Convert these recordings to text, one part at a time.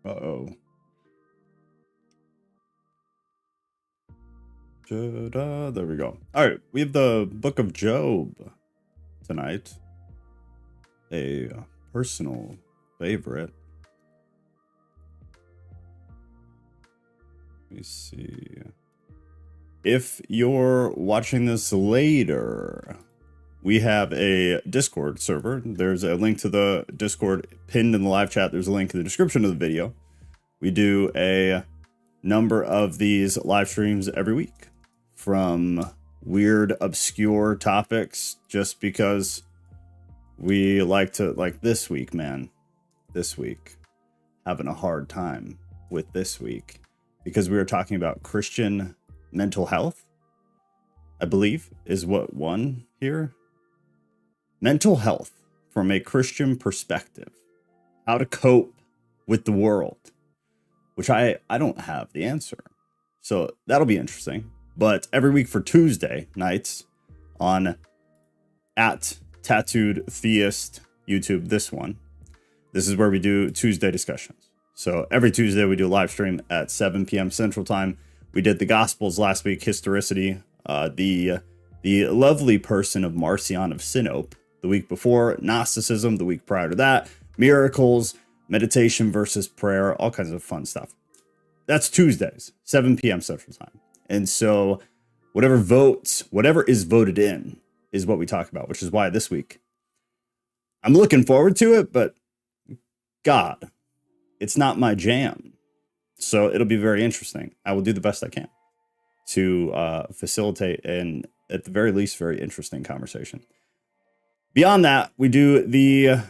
Uh-oh. There we go. All right, we have the Book of Job tonight. A personal favorite. Let me see. If you're watching this later, we have a Discord server. There's a link to the Discord pinned in the live chat. There's a link in the description of the video. We do a number of these live streams every week, from weird, obscure topics, just because we like to, like this week, man. This week, having a hard time with this week, because we were talking about Christian mental health, I believe, is what won here. Mental health from a Christian perspective. How to cope with the world. Which I don't have the answer. So that'll be interesting. But every week for Tuesday nights on @Tattooed Theist YouTube, this is where we do Tuesday discussions. So every Tuesday we do a live stream at 7 p.m. Central Time. We did the Gospels last week, historicity, the lovely person of Marcion of Sinope. The week before, Gnosticism. The week prior to that, miracles, meditation versus prayer, all kinds of fun stuff. That's Tuesdays, 7 p.m. Central Time. And so whatever is voted in is what we talk about, which is why this week I'm looking forward to it, but God, it's not my jam. So it'll be very interesting. I will do the best I can to facilitate and, at the very least, very interesting conversation. Beyond that, we do the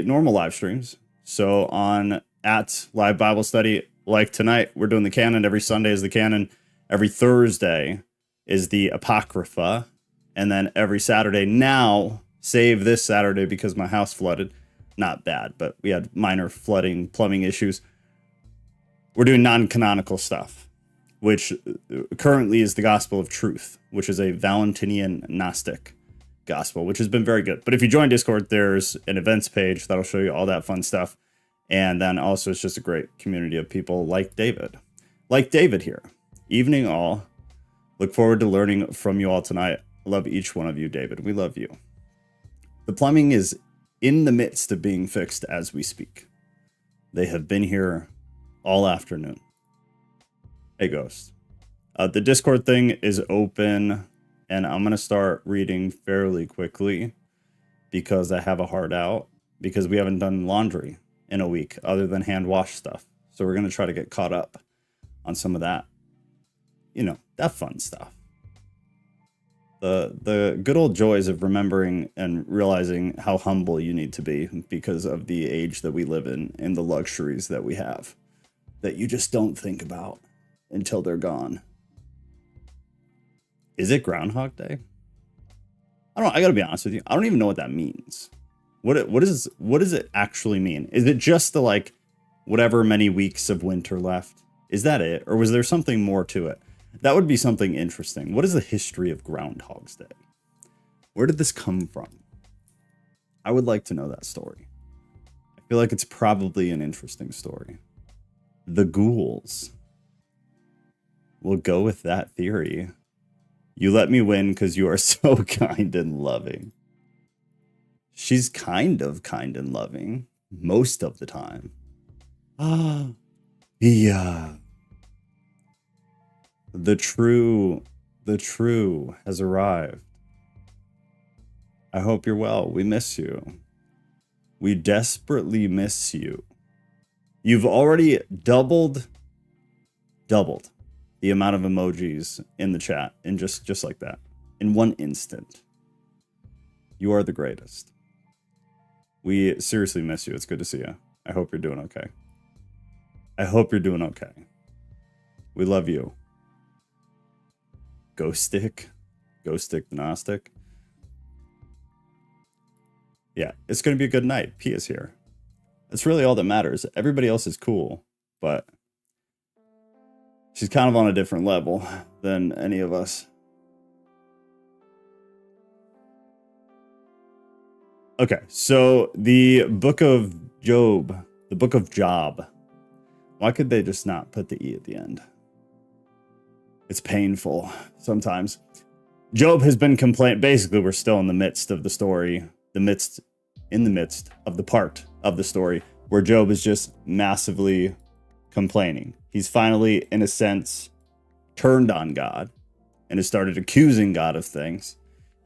normal live streams. So on @Live Bible Study, like tonight, we're doing the Canon. Every Sunday is the Canon. Every Thursday is the Apocrypha. And then every Saturday now, save this Saturday because my house flooded. Not bad, but we had minor flooding, plumbing issues. We're doing non-canonical stuff, which currently is the Gospel of Truth, which is a Valentinian Gnostic gospel, which has been very good. But if you join Discord, there's an events page that'll show you all that fun stuff. And then also it's just a great community of people like David. Like David here. Evening all. Look forward to learning from you all tonight. Love each one of you, David. We love you. The plumbing is in the midst of being fixed as we speak. They have been here all afternoon. Hey, Ghost. The Discord thing is open, and I'm going to start reading fairly quickly because I have a heart out, because we haven't done laundry in a week other than hand wash stuff. So we're going to try to get caught up on some of that, that fun stuff. The good old joys of remembering and realizing how humble you need to be because of the age that we live in and the luxuries that we have that you just don't think about until they're gone. Is it Groundhog Day? I gotta be honest with you. I don't even know what that means. What does it actually mean? Is it just the whatever many weeks of winter left? Is that it? Or was there something more to it? That would be something interesting. What is the history of Groundhog's Day? Where did this come from? I would like to know that story. I feel like it's probably an interesting story. The ghouls. We'll go with that theory. You let me win because you are so kind and loving. She's kind and loving most of the time. The true has arrived. I hope you're well. We miss you. We desperately miss you. You've already doubled the amount of emojis in the chat, and just like that, in one instant. You are the greatest. We seriously miss you. It's good to see you. I hope you're doing okay. We love you. Ghostic the Gnostic. Yeah, it's going to be a good night. Pia's here. That's really all that matters. Everybody else is cool, but she's kind of on a different level than any of us. Okay, so the Book of Job The book of Job. Why could they just not put the E at the end? It's painful sometimes. Job has been complaining. Basically, we're still in the midst of the story, in the midst of the part of the story where Job is just massively complaining. He's finally, in a sense, turned on God and has started accusing God of things.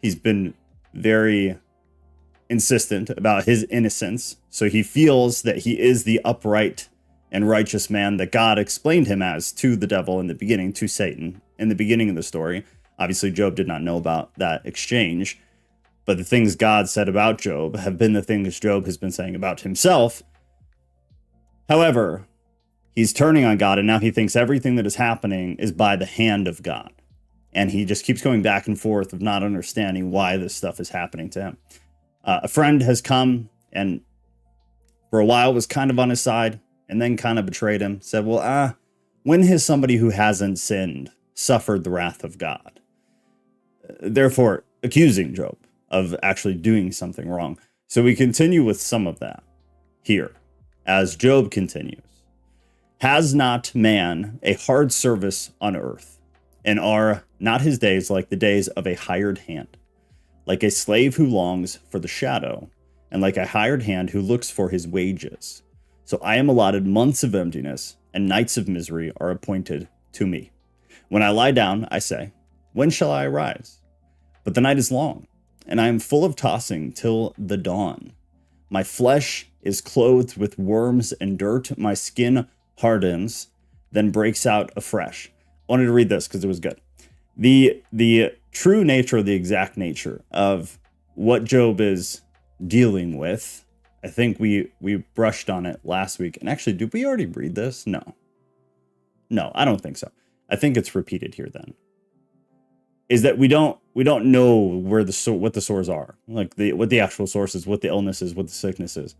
He's been very insistent about his innocence. So he feels that he is the upright and righteous man that God explained him as to the devil in the beginning, to Satan in the beginning of the story. Obviously, Job did not know about that exchange, but the things God said about Job have been the things Job has been saying about himself. However, he's turning on God, and now he thinks everything that is happening is by the hand of God. And he just keeps going back and forth of not understanding why this stuff is happening to him. A friend has come and for a while was kind of on his side and then kind of betrayed him. Said, well, when has somebody who hasn't sinned suffered the wrath of God? Therefore, accusing Job of actually doing something wrong. So we continue with some of that here as Job continues. Has not man a hard service on earth, and are not his days like the days of a hired hand? Like a slave who longs for the shadow, and like a hired hand who looks for his wages. So I am allotted months of emptiness, and nights of misery are appointed to me. When I lie down, I say, when shall I arise? But the night is long, and I am full of tossing till the dawn. My flesh is clothed with worms and dirt. My skin hardens, then breaks out afresh. I wanted to read this because it was good. The true nature, the exact nature of what Job is dealing with, I think we brushed on it last week. And actually, did we already read this? No, I don't think so. I think it's repeated here then. Is that we don't know where what the sores are, like what the actual source is, what the illness is, what the sickness is.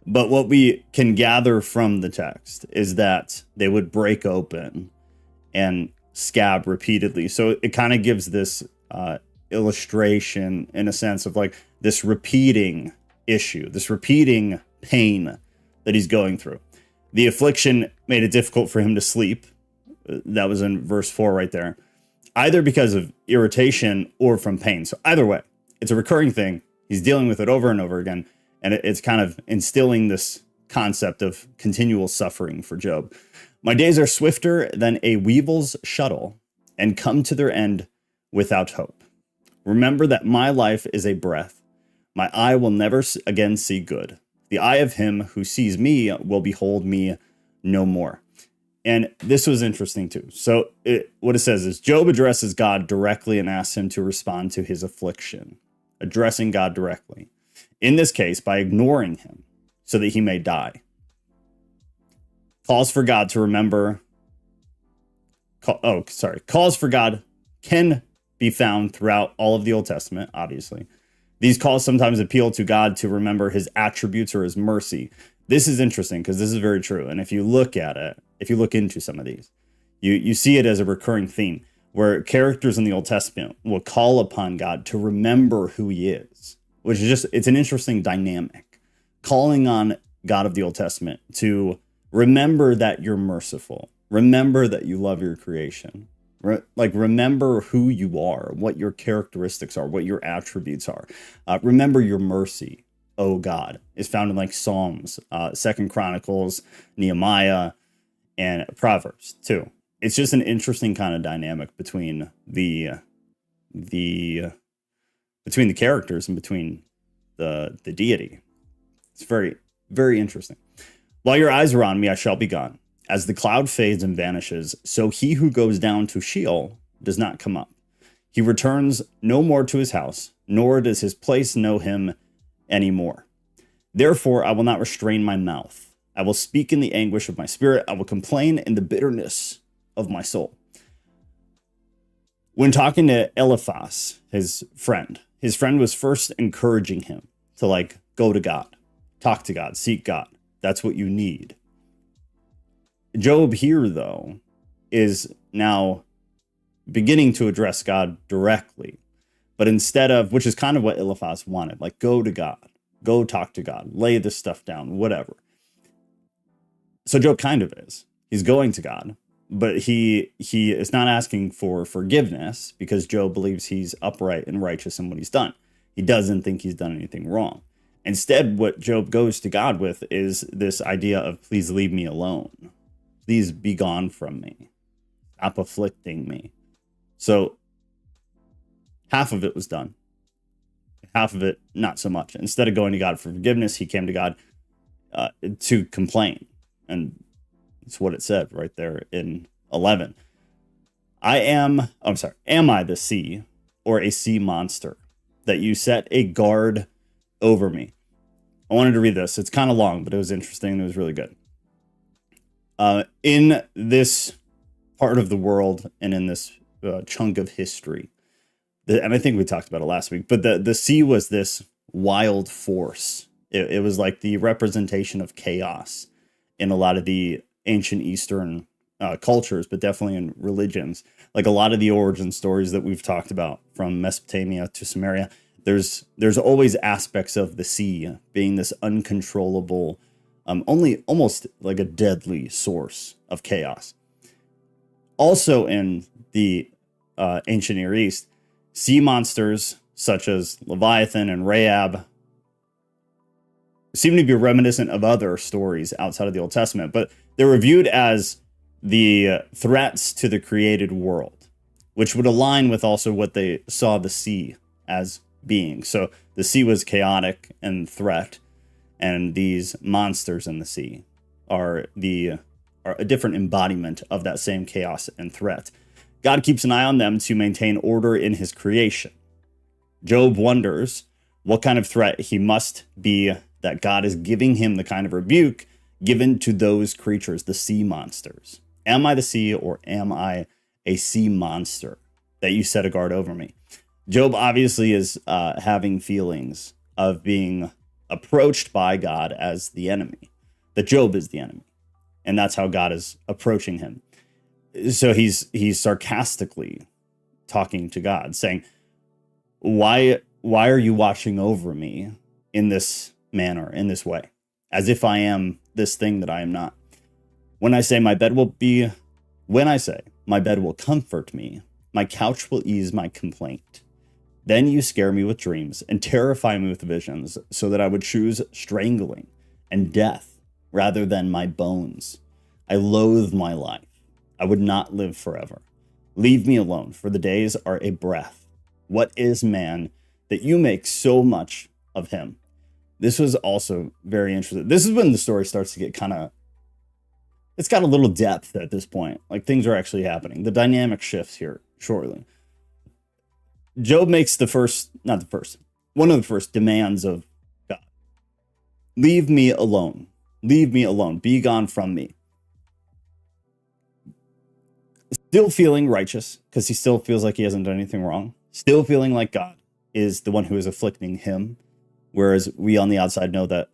But what we can gather from the text is that they would break open and scab repeatedly. So it kind of gives this illustration in a sense of like this repeating issue, this repeating pain that he's going through. The affliction made it difficult for him to sleep. That was in verse 4 right there. Either because of irritation or from pain. So either way, it's a recurring thing. He's dealing with it over and over again. And it's kind of instilling this concept of continual suffering for Job. My days are swifter than a weevil's shuttle and come to their end without hope. Remember that my life is a breath. My eye will never again see good. The eye of him who sees me will behold me no more. And this was interesting too. So what it says is Job addresses God directly and asks him to respond to his affliction, addressing God directly. In this case, by ignoring him so that he may die. Calls for God to remember. Calls for God can be found throughout all of the Old Testament, obviously. These calls sometimes appeal to God to remember his attributes or his mercy. This is interesting because this is very true. And if you look at it, if you look into some of these, you see it as a recurring theme where characters in the Old Testament will call upon God to remember who he is, which is just, it's an interesting dynamic. Calling on God of the Old Testament to remember that you're merciful. Remember that you love your creation. Remember who you are, what your characteristics are, what your attributes are. Remember your mercy, oh God, is found in like Psalms, 2 Chronicles, Nehemiah, and Proverbs too. It's just an interesting kind of dynamic between the characters and between the deity. It's very, very interesting. While your eyes are on me, I shall be gone. As the cloud fades and vanishes, so he who goes down to Sheol does not come up. He returns no more to his house, nor does his place know him anymore. Therefore, I will not restrain my mouth. I will speak in the anguish of my spirit. I will complain in the bitterness of my soul. When talking to Eliphaz, his friend was first encouraging him to go to God, talk to God, seek God. That's what you need. Job here, though, is now beginning to address God directly, but instead of, which is kind of what Eliphaz wanted, go to God, Go talk to God. Lay this stuff down, whatever. So Job kind of is. He's going to God, but he is not asking for forgiveness because Job believes he's upright and righteous in what he's done. He doesn't think he's done anything wrong. Instead, what Job goes to God with is this idea of, please leave me alone. Please be gone from me. Stop afflicting me. So half of it was done. Half of it, not so much. Instead of going to God for forgiveness, he came to God to complain. And it's what it said right there in 11. Am I the sea or a sea monster that you set a guard over me? I wanted to read this. It's kind of long, but it was interesting. It was really good. In this part of the world and in this chunk of history, and I think we talked about it last week, but the sea was this wild force. It was like the representation of chaos in a lot of the ancient Eastern cultures, but definitely in religions. Like a lot of the origin stories that we've talked about, from Mesopotamia to Samaria, there's always aspects of the sea being this uncontrollable, almost like a deadly source of chaos. Also in the ancient Near East, sea monsters such as Leviathan and Rahab seem to be reminiscent of other stories outside of the Old Testament, but they were viewed as the threats to the created world, which would align with also what they saw the sea as being. So the sea was chaotic and threat, and these monsters in the sea are a different embodiment of that same chaos and threat. God keeps an eye on them to maintain order in his creation. Job wonders what kind of threat he must be that God is giving him the kind of rebuke given to those creatures, the sea monsters. Am I the sea or am I a sea monster that you set a guard over me? Job obviously is having feelings of being approached by God as the enemy, that Job is the enemy. And that's how God is approaching him. So he's sarcastically talking to God, saying, why are you watching over me in this manner, in this way, as if I am this thing that I am not? When I say my bed will comfort me, my couch will ease my complaint. Then you scare me with dreams and terrify me with visions, so that I would choose strangling and death rather than my bones. I loathe my life. I would not live forever. Leave me alone, for the days are a breath. What is man that you make so much of him? This was also very interesting. This is when the story starts to get it's got a little depth at this point. Like, things are actually happening. The dynamic shifts here shortly. Job makes one of the first demands of God. Leave me alone. Leave me alone. Be gone from me. Still feeling righteous, because he still feels like he hasn't done anything wrong. Still feeling like God is the one who is afflicting him. Whereas we on the outside know that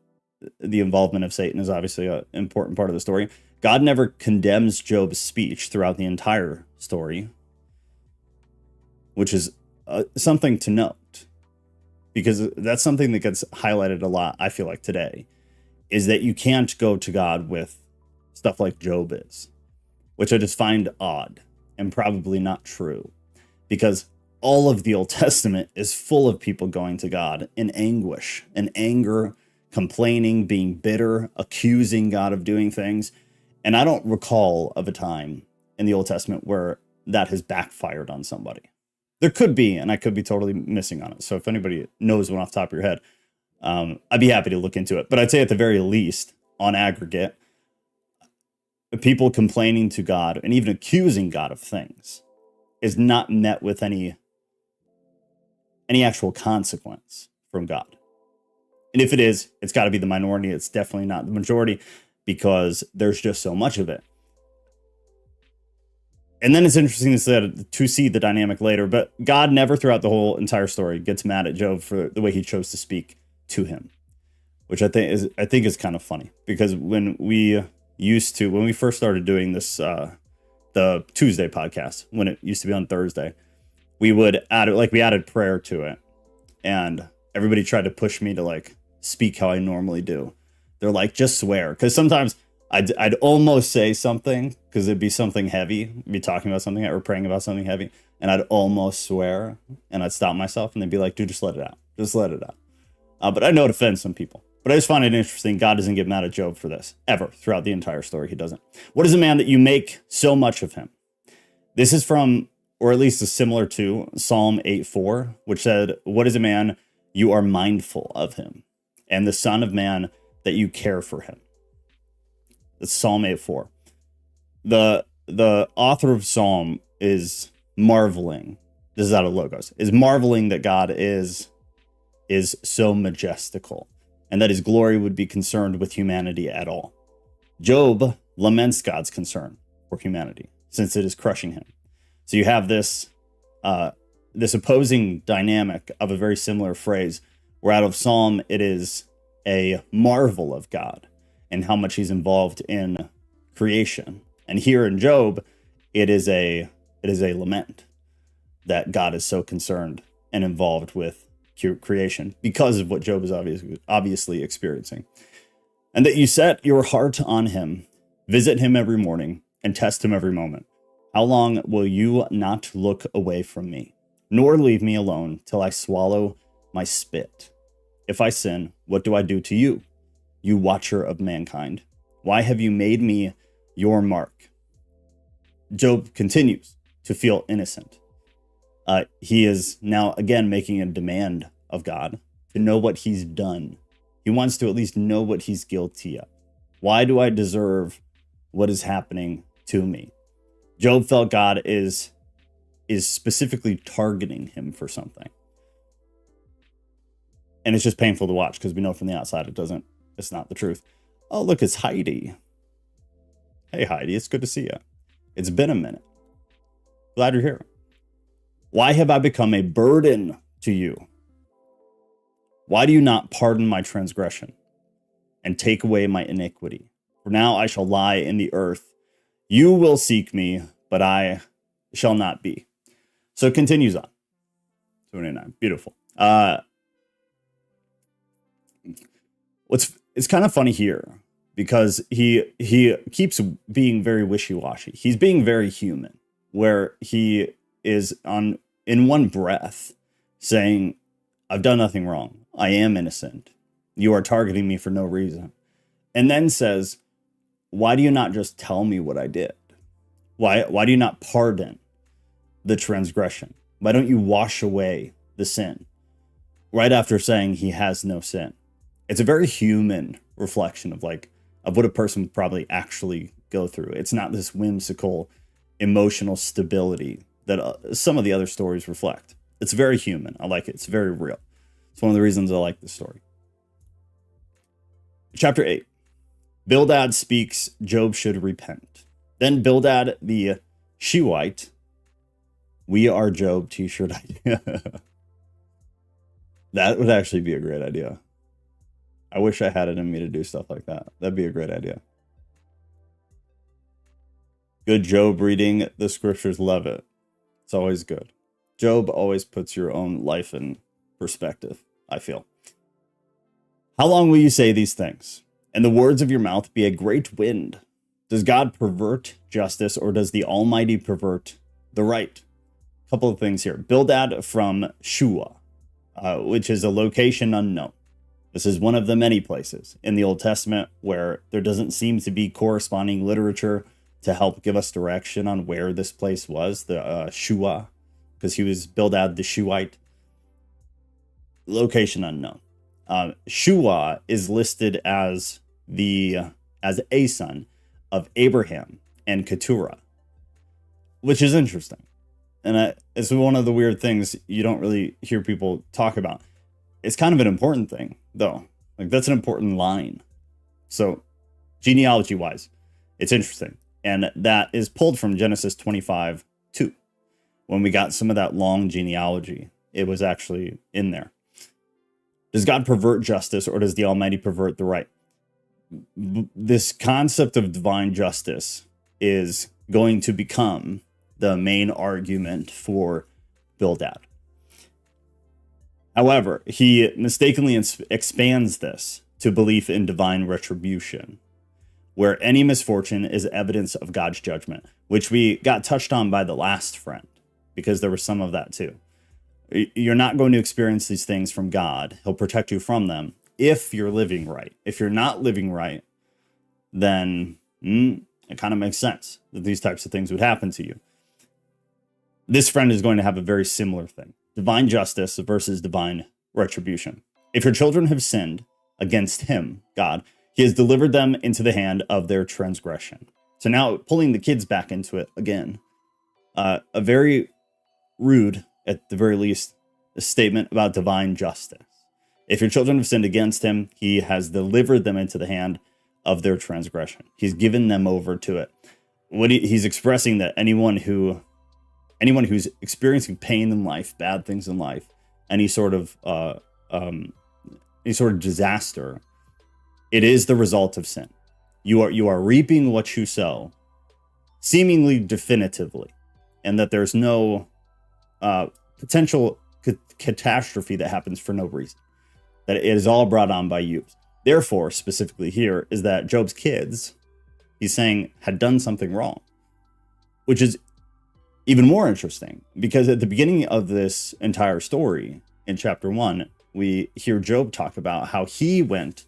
the involvement of Satan is obviously an important part of the story. God never condemns Job's speech throughout the entire story, which is something to note, because that's something that gets highlighted a lot, I feel like, today, is that you can't go to God with stuff like Job is, which I just find odd and probably not true, because all of the Old Testament is full of people going to God in anguish and anger, complaining, being bitter, accusing God of doing things. And I don't recall of a time in the Old Testament where that has backfired on somebody. There could be, and I could be totally missing on it. So if anybody knows one off the top of your head, I'd be happy to look into it. But I'd say at the very least, on aggregate, people complaining to God and even accusing God of things is not met with any actual consequence from God. And if it is, it's got to be the minority. It's definitely not the majority, because there's just so much of it. And then it's interesting to see the dynamic later, but God never throughout the whole entire story gets mad at Job for the way he chose to speak to him, which I think is kind of funny, because when we first started doing this, the Tuesday podcast, when it used to be on Thursday, we added prayer to it, and everybody tried to push me to speak how I normally do. They're like, just swear. Because sometimes I'd almost say something, because it'd be something heavy, be talking about something or praying about something heavy, and I'd almost swear, and I'd stop myself, and they'd be like, dude, just let it out. Just let it out. But I know it offends some people. But I just find it interesting. God doesn't get mad at Job for this, ever, throughout the entire story. He doesn't. What is a man that you make so much of him? This is from, or at least is similar to, Psalm 8:4, which said, what is a man, you are mindful of him, and the son of man, that you care for him. It's Psalm 8:4. The author of Psalm is marveling. This is out of Logos. Is marveling that God is so majestical, and that his glory would be concerned with humanity at all. Job laments God's concern for humanity, since it is crushing him. So you have this opposing dynamic of a very similar phrase, where out of Psalm it is a marvel of God and how much he's involved in creation. And here in Job, it is a lament that God is so concerned and involved with creation because of what Job is obviously experiencing. And that you set your heart on him, visit him every morning, and test him every moment. How long will you not look away from me, nor leave me alone till I swallow my spit? If I sin, what do I do to you, you watcher of mankind? Why have you made me your mark? Job continues to feel innocent. He is now again making a demand of God to know what he's done. He wants to at least know what he's guilty of. Why do I deserve what is happening to me? Job felt God is specifically targeting him for something. And it's just painful to watch, because we know from the outside it's not the truth. Oh, look, it's Heidi. Hey, Heidi, it's good to see you. It's been a minute. Glad you're here. Why have I become a burden to you? Why do you not pardon my transgression and take away my iniquity? For now I shall lie in the earth. You will seek me, but I shall not be. So it continues on. 29. Beautiful. It's kind of funny here, because he keeps being very wishy-washy. He's being very human, where he is in one breath saying, I've done nothing wrong. I am innocent. You are targeting me for no reason. And then says, why do you not just tell me what I did? Why do you not pardon the transgression? Why don't you wash away the sin? Right after saying he has no sin. It's a very human reflection of what a person would probably actually go through. It's not this whimsical emotional stability that some of the other stories reflect. It's very human. I like it. It's very real. It's one of the reasons I like this story. Chapter 8. Bildad speaks, Job should repent. Then Bildad the Shuhite, we are Job t-shirt idea. That would actually be a great idea. I wish I had it in me to do stuff like that. That'd be a great idea. Good Job reading the scriptures. Love it. It's always good. Job always puts your own life in perspective, I feel. How long will you say these things, and the words of your mouth be a great wind? Does God pervert justice, or does the Almighty pervert the right? A couple of things here. Bildad from Shua, which is a location unknown. This is one of the many places in the Old Testament where there doesn't seem to be corresponding literature to help give us direction on where this place was, the Shua, because he was Bildad the Shuhite. Location unknown. Shua is listed as a son of Abraham and Keturah, which is interesting. And it's one of the weird things you don't really hear people talk about. It's kind of an important thing, though. That's an important line. So, genealogy-wise, it's interesting. And that is pulled from Genesis 25:2. When we got some of that long genealogy, it was actually in there. Does God pervert justice, or does the Almighty pervert the right? This concept of divine justice is going to become the main argument for Bildad. However, he mistakenly expands this to belief in divine retribution, where any misfortune is evidence of God's judgment, which we got touched on by the last friend, because there was some of that too. You're not going to experience these things from God. He'll protect you from them if you're living right. If you're not living right, then it kind of makes sense that these types of things would happen to you. This friend is going to have a very similar thing. Divine justice versus divine retribution. If your children have sinned against him, God, he has delivered them into the hand of their transgression. So now pulling the kids back into it again. A very rude, at the very least, a statement about divine justice. If your children have sinned against him, he has delivered them into the hand of their transgression. He's given them over to it. He's expressing that anyone who's experiencing pain in life, bad things in life, any sort of disaster, it is the result of sin. You are reaping what you sow, seemingly definitively, and that there's no potential catastrophe that happens for no reason. That it is all brought on by you. Therefore, specifically here, is that Job's kids, he's saying, had done something wrong, which is even more interesting, because at the beginning of this entire story, in chapter 1, we hear Job talk about how he went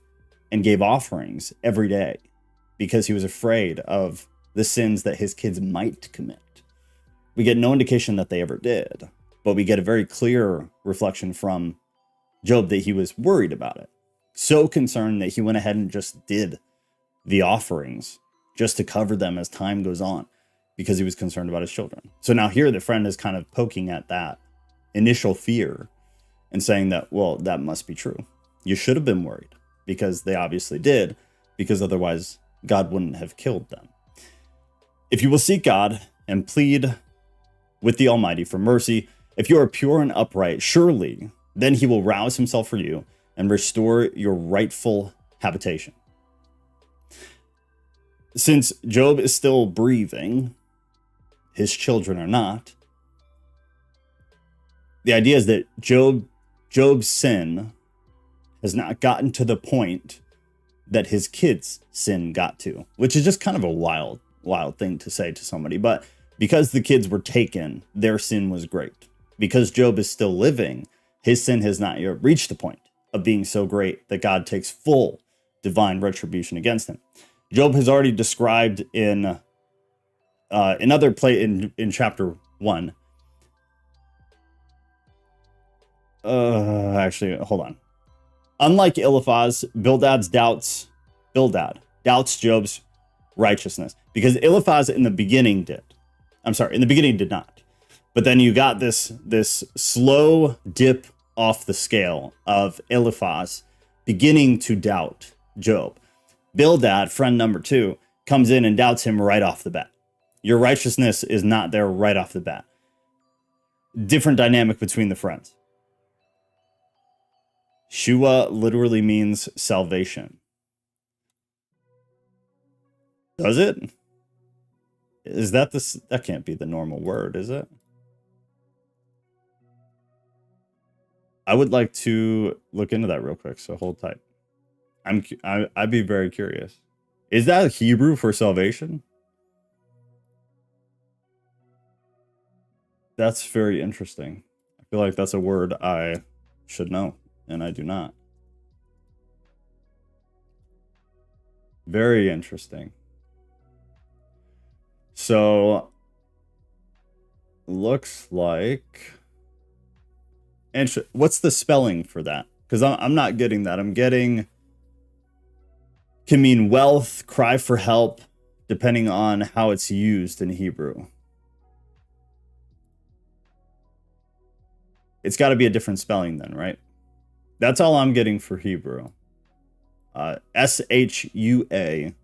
and gave offerings every day because he was afraid of the sins that his kids might commit. We get no indication that they ever did, but we get a very clear reflection from Job that he was worried about it. So concerned that he went ahead and just did the offerings just to cover them as time goes on, because he was concerned about his children. So now here the friend is kind of poking at that initial fear and saying that, well, that must be true. You should have been worried, because they obviously did, because otherwise God wouldn't have killed them. If you will seek God and plead with the Almighty for mercy, if you are pure and upright, surely then he will rouse himself for you and restore your rightful habitation. Since Job is still breathing, his children are not. The idea is that Job's sin has not gotten to the point that his kids' sin got to, which is just kind of a wild thing to say to somebody. But because the kids were taken, their sin was great. Because Job is still living, his sin has not yet reached the point of being so great that God takes full divine retribution against him. Job has already described in chapter 1. Actually, hold on. Unlike Eliphaz, Bildad doubts Job's righteousness, because Eliphaz in the beginning did not. But then you got this slow dip off the scale of Eliphaz beginning to doubt Job. Bildad, friend number 2, comes in and doubts him right off the bat. Your righteousness is not there right off the bat. Different dynamic between the friends. Shua literally means salvation. Does it? Is that that can't be the normal word, is it? I would like to look into that real quick, so hold tight. I'd be very curious. Is that Hebrew for salvation? That's very interesting. I feel like that's a word I should know, and I do not. Very interesting. So, looks like... And what's the spelling for that? Because I'm not getting that. I'm getting... Can mean wealth, cry for help, depending on how it's used in Hebrew. It's got to be a different spelling then, right? That's all I'm getting for Hebrew. S-H-U-A.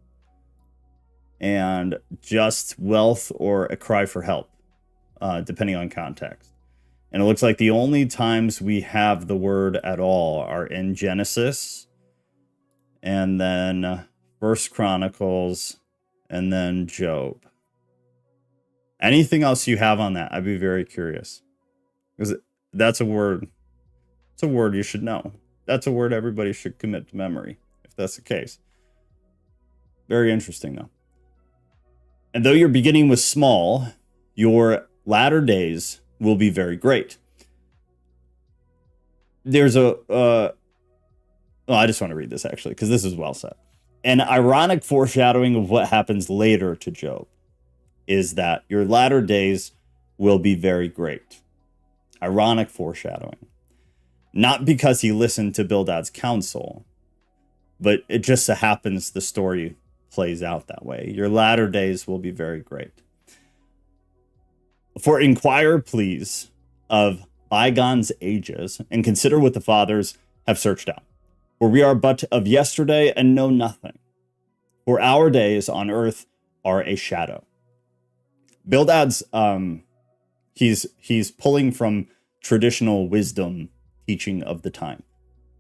And just wealth or a cry for help, depending on context. And it looks like the only times we have the word at all are in Genesis, and then First Chronicles, and then Job. Anything else you have on that? I'd be very curious. Because that's a word It's a word you should know. That's a word everybody should commit to memory, if that's the case. Very interesting, though. And though your beginning was small, your latter days will be very great. There's I just want to read this, actually, because this is well said. An ironic foreshadowing of what happens later to Job is that your latter days will be very great. Ironic foreshadowing. Not because he listened to Bildad's counsel, but it just so happens the story plays out that way. Your latter days will be very great. For inquire, please, of bygone ages, and consider what the fathers have searched out. For we are but of yesterday and know nothing. For our days on earth are a shadow. Bildad's, he's pulling from traditional wisdom teaching of the time.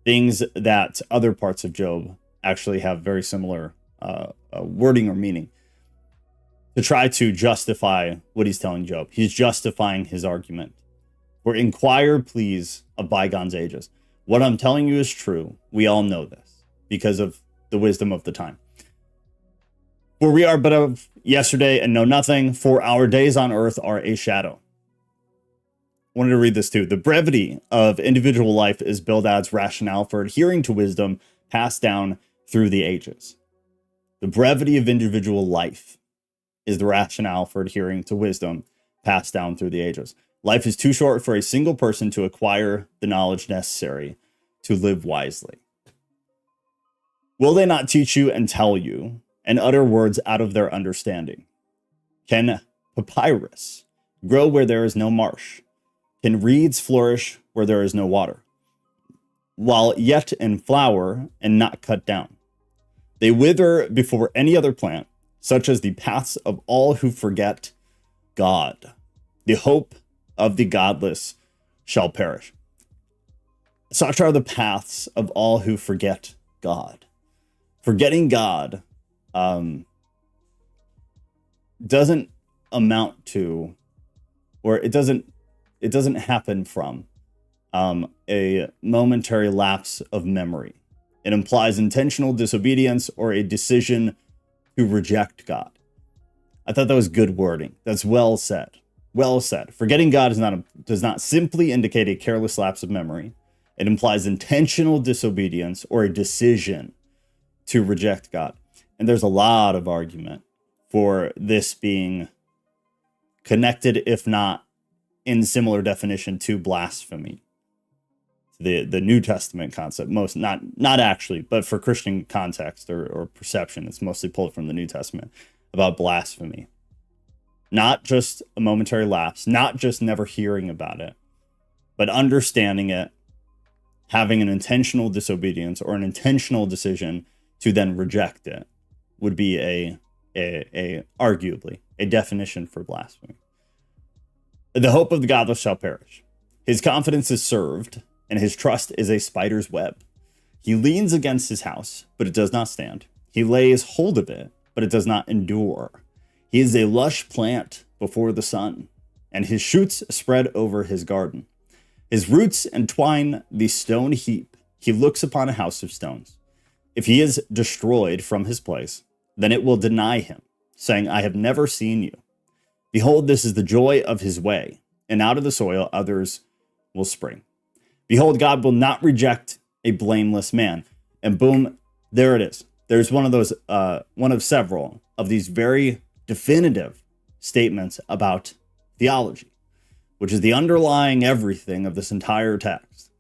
Things that other parts of Job actually have very similar wording or meaning to try to justify what he's telling Job. He's justifying his argument. For inquire, please, of bygone ages. What I'm telling you is true. We all know this because of the wisdom of the time. For we are but of yesterday and know nothing, for our days on earth are a shadow. I wanted to read this too. The brevity of individual life is Bildad's rationale for adhering to wisdom passed down through the ages. The brevity of individual life is the rationale for adhering to wisdom passed down through the ages. Life is too short for a single person to acquire the knowledge necessary to live wisely. Will they not teach you and tell you and utter words out of their understanding? Can papyrus grow where there is no marsh? Can reeds flourish where there is no water? While yet in flower and not cut down, they wither before any other plant, such as the paths of all who forget God. The hope of the godless shall perish. Such are the paths of all who forget God. Forgetting God doesn't amount to, or it doesn't happen from a momentary lapse of memory. It implies intentional disobedience or a decision to reject God. I thought that was good wording. That's well said. Well said. Forgetting God does not simply indicate a careless lapse of memory. It implies intentional disobedience or a decision to reject God. And there's a lot of argument for this being connected, if not in similar definition, to blasphemy. The New Testament concept, not actually, but for Christian context or perception, it's mostly pulled from the New Testament about blasphemy. Not just a momentary lapse, not just never hearing about it, but understanding it, having an intentional disobedience or an intentional decision to then reject it would be arguably a definition for blasphemy. The hope of the godless shall perish. His confidence is served, and his trust is a spider's web. He leans against his house, but it does not stand. He lays hold of it, but it does not endure. He is a lush plant before the sun, and his shoots spread over his garden. His roots entwine the stone heap. He looks upon a house of stones. If he is destroyed from his place, then it will deny him, saying, I have never seen you. Behold, this is the joy of his way, and out of the soil others will spring. Behold, God will not reject a blameless man. And boom, there it is. There's one of those, one of several of these very definitive statements about theology, which is the underlying everything of this entire text,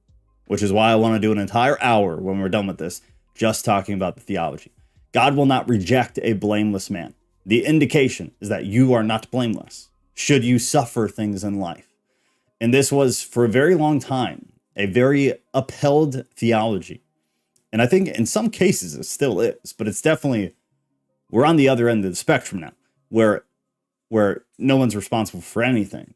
which is why I want to do an entire hour when we're done with this, just talking about the theology. God will not reject a blameless man. The indication is that you are not blameless should you suffer things in life. And this was, for a very long time, a very upheld theology. And I think in some cases it still is, but it's definitely, we're on the other end of the spectrum now, where no one's responsible for anything.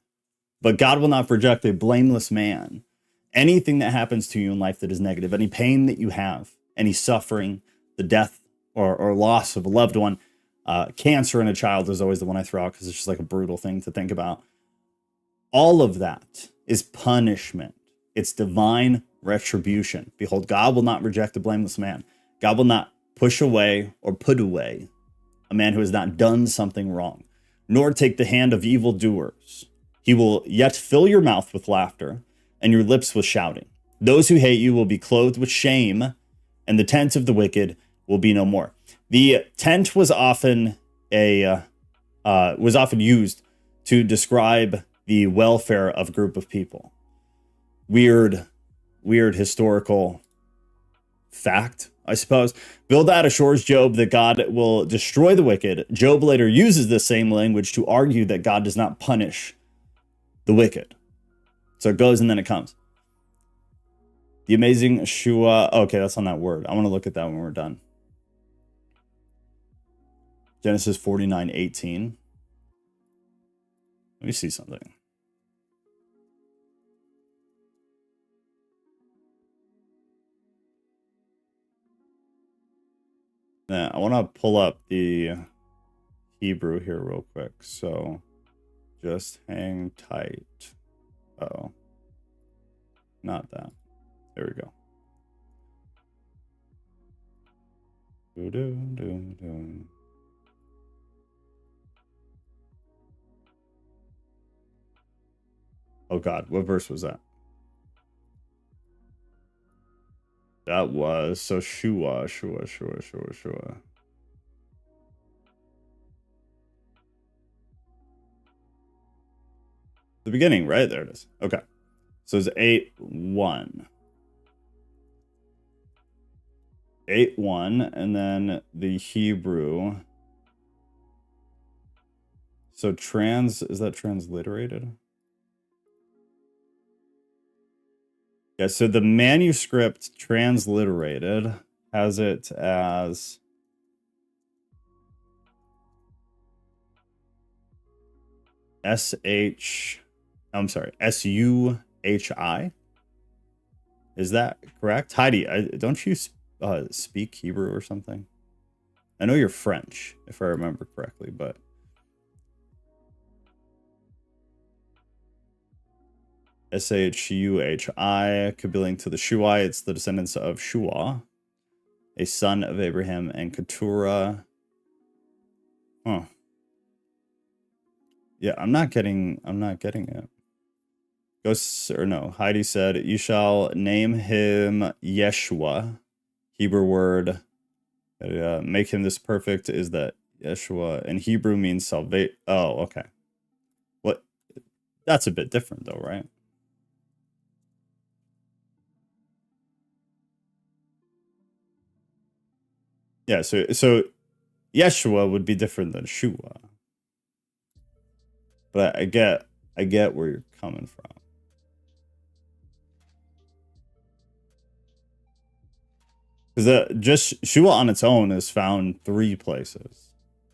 But God will not reject a blameless man. Anything that happens to you in life that is negative, any pain that you have, any suffering, the death or loss of a loved one, cancer in a child is always the one I throw out because it's just like a brutal thing to think about. All of that is punishment It's divine retribution. Behold, God will not reject a blameless man. God will not push away or put away a man who has not done something wrong, nor take the hand of evildoers. He will yet fill your mouth with laughter and your lips with shouting. Those who hate you will be clothed with shame, and the tent of the wicked will be no more. The tent was often used to describe the welfare of a group of people. Weird historical fact, I suppose. Bildad assures Job that God will destroy the wicked. Job later uses the same language to argue that God does not punish the wicked. So it goes and then it comes. The amazing Shua. Okay, that's on that word. I want to look at that when we're done. Genesis 49:18. Let me see something. Now, I want to pull up the Hebrew here real quick. So just hang tight. Uh-oh. Not that. There we go. Oh God, what verse was that? That was so Shua. The beginning, right? There it is. Okay. So it's 8:1. 8:1, and then the Hebrew. So is that transliterated? Yeah, so the manuscript transliterated has it as SUHI. Is that correct? Heidi, don't you speak Hebrew or something? I know you're French, if I remember correctly, but SHUHI could be linked to the Shuai. It's the descendants of Shua, a son of Abraham and Keturah. Huh. Yeah, I'm not getting it. Heidi said, you shall name him Yeshua. Hebrew word, make him this perfect is that Yeshua in Hebrew means salvation. Oh, okay. What? That's a bit different though, right? Yeah, so Yeshua would be different than Shua. But I get where you're coming from. Because just Shua on its own is found 3 places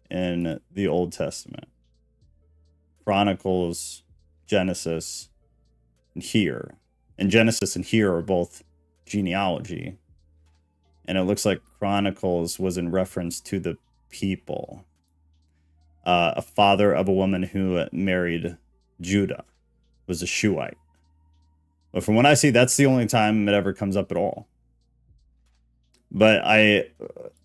in the Old Testament: Chronicles, Genesis, and here. And Genesis and here are both genealogy. And it looks like Chronicles was in reference to the people. A father of a woman who married Judah was a Shuite. But from what I see, that's the only time it ever comes up at all. But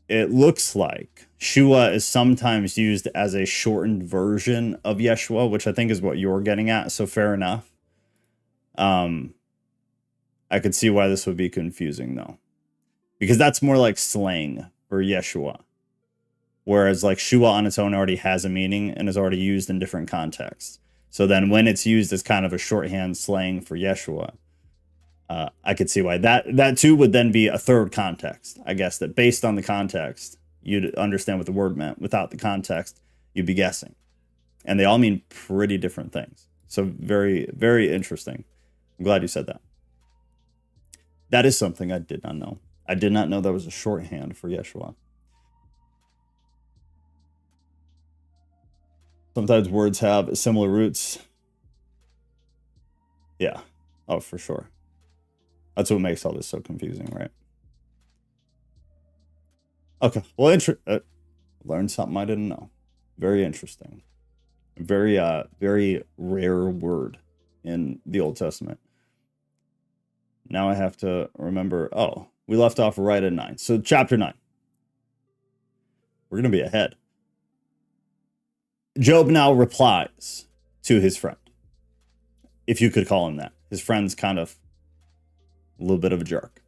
it looks like Shua is sometimes used as a shortened version of Yeshua, which I think is what you're getting at. So fair enough. I could see why this would be confusing though, because that's more like slang for Yeshua. Whereas like Shua on its own already has a meaning and is already used in different contexts. So then when it's used as kind of a shorthand slang for Yeshua, I could see why that too would then be a third context. I guess that based on the context, you'd understand what the word meant. Without the context, you'd be guessing. And they all mean pretty different things. So very, very interesting. I'm glad you said that. That is something I did not know. I did not know that was a shorthand for Yeshua. Sometimes words have similar roots. Yeah. Oh, for sure. That's what makes all this so confusing, right? Okay. Well, learned something I didn't know. Very interesting. Very, very rare word in the Old Testament. now I have to remember. Oh, we left off right at 9. So chapter 9. We're going to be ahead. Job now replies to his friend, if you could call him that. His friend's kind of a little bit of a jerk.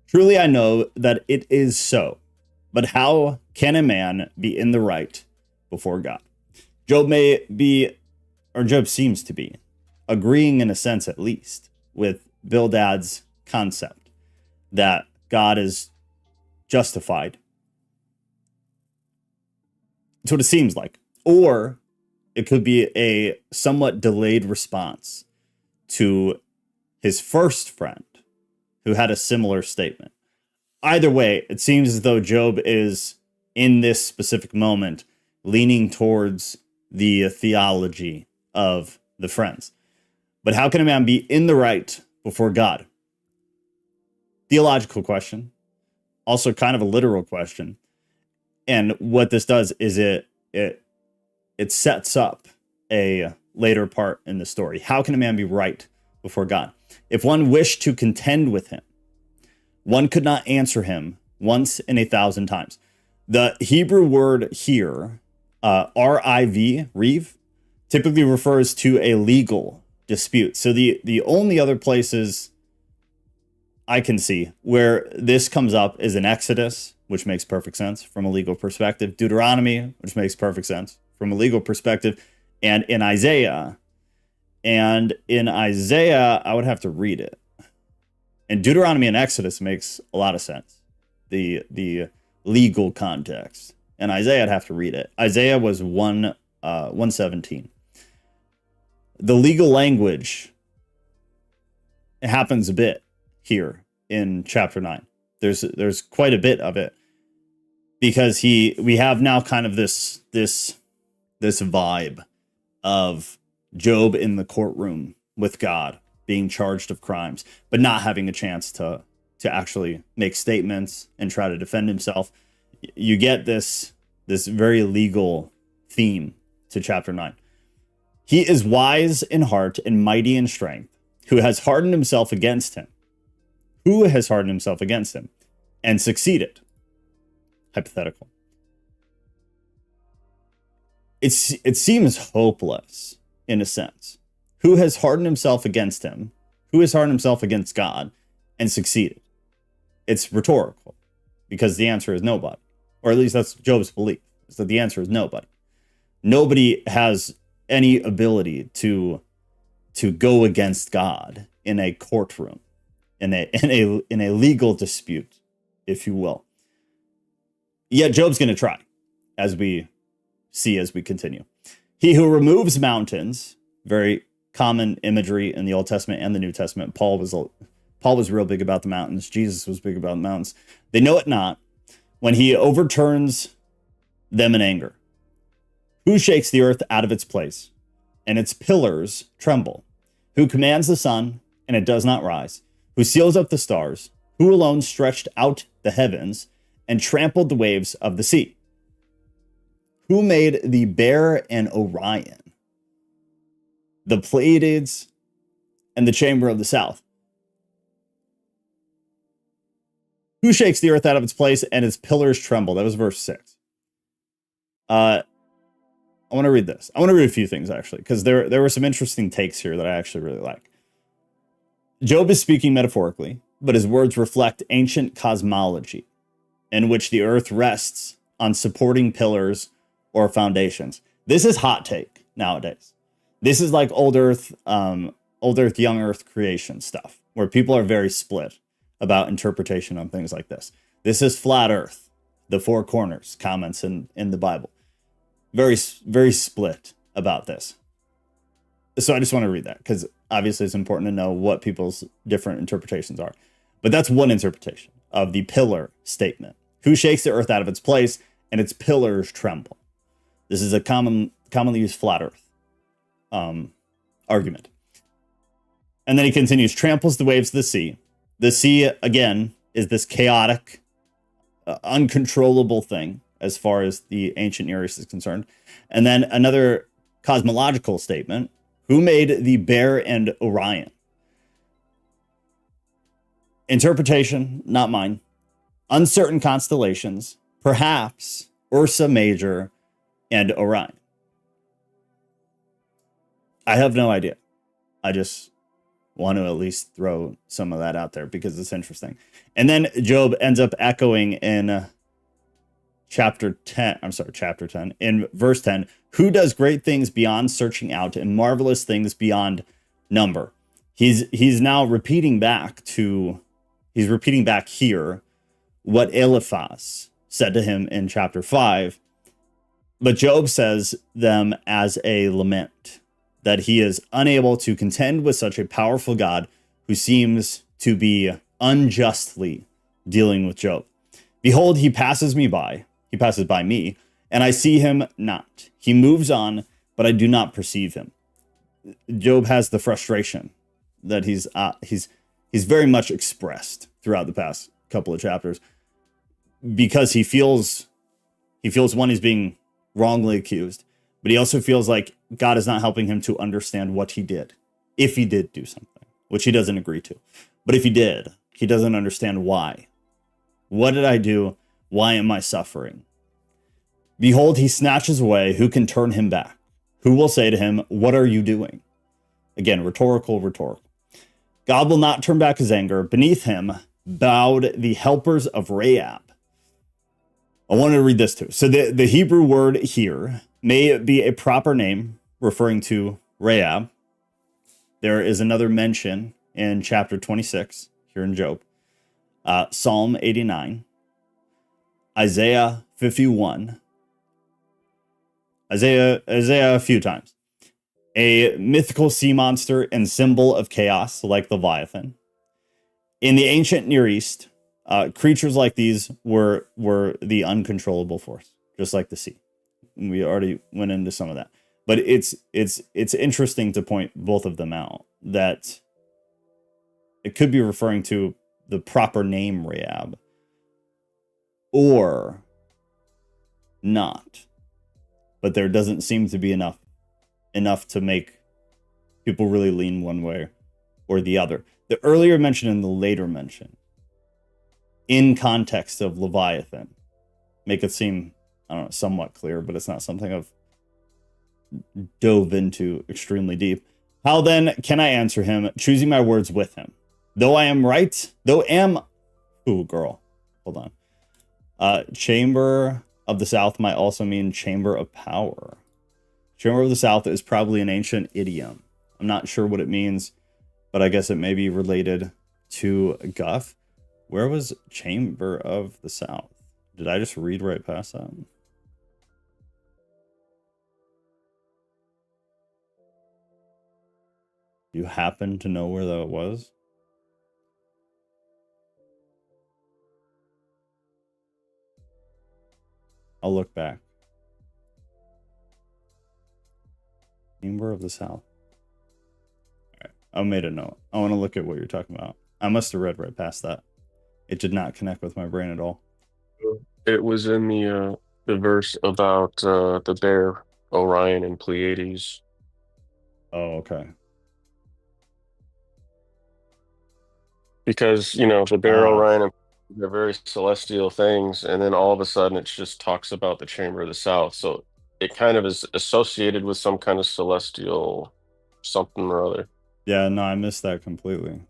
Truly, I know that it is so, but how can a man be in the right before God? Job seems to be, agreeing in a sense at least, with Bildad's concept that God is justified. That's what it seems like. Or it could be a somewhat delayed response to his first friend who had a similar statement. Either way, it seems as though Job is, in this specific moment, leaning towards the theology of the friends. But how can a man be in the right before God? Theological question. Also kind of a literal question. And what this does is it sets up a later part in the story. How can a man be right before God? If one wished to contend with him, one could not answer him once in 1,000 times. The Hebrew word here, riv, typically refers to a legal dispute. So the only other places I can see where this comes up is in Exodus, which makes perfect sense from a legal perspective, Deuteronomy, which makes perfect sense from a legal perspective, and in Isaiah. And in Isaiah, I would have to read it. And Deuteronomy and Exodus makes a lot of sense. The legal context. And Isaiah, I'd have to read it. Isaiah was 117. The legal language happens a bit here in chapter 9. There's quite a bit of it, because we have now kind of this vibe of Job in the courtroom with God, being charged of crimes, but not having a chance to actually make statements and try to defend himself. You get this very legal theme to chapter 9. He is wise in heart and mighty in strength, who has hardened himself against him. Who has hardened himself against him and succeeded? Hypothetical. It seems hopeless in a sense. Who has hardened himself against him? Who has hardened himself against God and succeeded? It's rhetorical, because the answer is nobody. Or at least that's Job's belief, is that the answer is nobody. Nobody has any ability to go against God in a courtroom, in a legal dispute, if you will. Yet Job's going to try, as we see as we continue. He who removes mountains, very common imagery in the Old Testament and the New Testament. Paul was real big about the mountains. Jesus was big about the mountains. They know it not when he overturns them in anger. Who shakes the earth out of its place, and its pillars tremble? Who commands the sun, and it does not rise? Who seals up the stars? Who alone stretched out the heavens and trampled the waves of the sea? Who made the Bear and Orion, the Pleiades, and the Chamber of the South? Who shakes the earth out of its place and its pillars tremble? That was verse 6. I want to read this. I want to read a few things, actually, because there were some interesting takes here that I actually really like. Job is speaking metaphorically, but his words reflect ancient cosmology, in which the earth rests on supporting pillars or foundations. This is hot take nowadays. This is like old earth, young earth creation stuff, where people are very split about interpretation on things like this. This is flat earth, the four corners comments in the Bible. Very, very split about this. So I just want to read that, because obviously it's important to know what people's different interpretations are. But that's one interpretation of the pillar statement. Who shakes the earth out of its place and its pillars tremble? This is a commonly used flat earth argument. And then he continues, tramples the waves of the sea. The sea, again, is this chaotic, uncontrollable thing as far as the ancient Near East is concerned. And then another cosmological statement, who made the Bear and Orion? Interpretation, not mine. Uncertain constellations, perhaps Ursa Major and Orion. I have no idea. I just want to at least throw some of that out there because it's interesting. And then Job ends up echoing in chapter 10, in verse 10, who does great things beyond searching out and marvelous things beyond number. He's now repeating back here what Eliphaz said to him in chapter 5, but Job says them as a lament, that he is unable to contend with such a powerful God who seems to be unjustly dealing with Job. Behold, he passes by me, and I see him not. He moves on, but I do not perceive him. Job has the frustration that he's very much expressed throughout the past couple of chapters, because he feels one, he's being wrongly accused, but he also feels like God is not helping him to understand what he did, if he did do something, which he doesn't agree to. But if he did, he doesn't understand why. What did I do? Why am I suffering? Behold, he snatches away. Who can turn him back? Who will say to him, what are you doing? Again, rhetorical. God will not turn back his anger. Beneath him bowed the helpers of Rahab. I wanted to read this too. So the Hebrew word here may be a proper name referring to Rahab. There is another mention in chapter 26 here in Job, Psalm 89, Isaiah 51, Isaiah a few times. A mythical sea monster and symbol of chaos like Leviathan. In the ancient Near East, creatures like these were the uncontrollable force, just like the sea. We already went into some of that, but it's interesting to point both of them out, that it could be referring to the proper name Rahab or not, but there doesn't seem to be enough to make people really lean one way or the other. The earlier mention and the later mention in context of Leviathan make it seem, I don't know, somewhat clear, but it's not something I've dove into extremely deep. How then can I answer him, choosing my words with him? Chamber of the South might also mean chamber of power. Chamber of the South is probably an ancient idiom. I'm not sure what it means, but I guess it may be related to guff. Where was Chamber of the South? Did I just read right past that? You happen to know where that was? I'll look back. Chamber of the South. All right, I made a note. I want to look at what you're talking about. I must have read right past that. It did not connect with my brain at all. It was in the verse about the bear, Orion, and Pleiades. Oh, okay. Because, the bear, Orion, and they're very celestial things, and then all of a sudden it just talks about the Chamber of the South. So it kind of is associated with some kind of celestial something or other. Yeah, no, I missed that completely.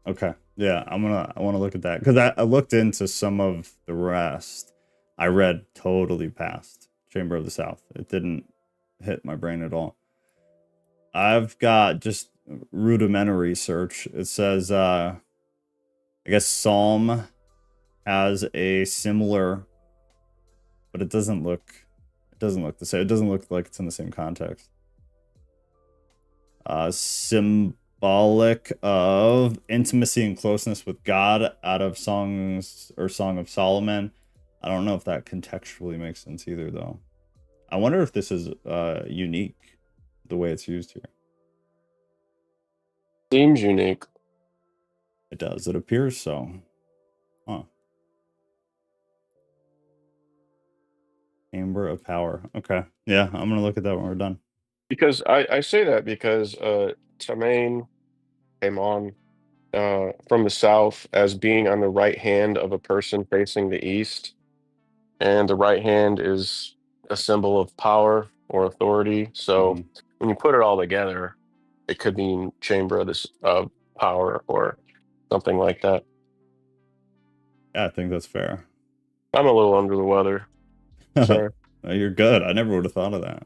Okay. Yeah, I want to look at that because I looked into some of the rest. I read totally past Chamber of the South. It didn't hit my brain at all. I've got just rudimentary search. It says I guess Psalm has a similar, but it doesn't look the same. It doesn't look like it's in the same context. Symbolic of intimacy and closeness with God out of Songs or Song of Solomon. I don't know if that contextually makes sense either, though. I wonder if this is unique, the way it's used here. Seems unique. It does. It appears so. Huh. Chamber of Power. Okay. Yeah, I'm going to look at that when we're done. Because I say that because Tamain came on from the south as being on the right hand of a person facing the east, and the right hand is a symbol of power or authority. So Hmm. when you put it all together, it could mean chamber of this of power or something like that. Yeah, I think that's fair. I'm a little under the weather. Sorry. You're good. I never would have thought of that.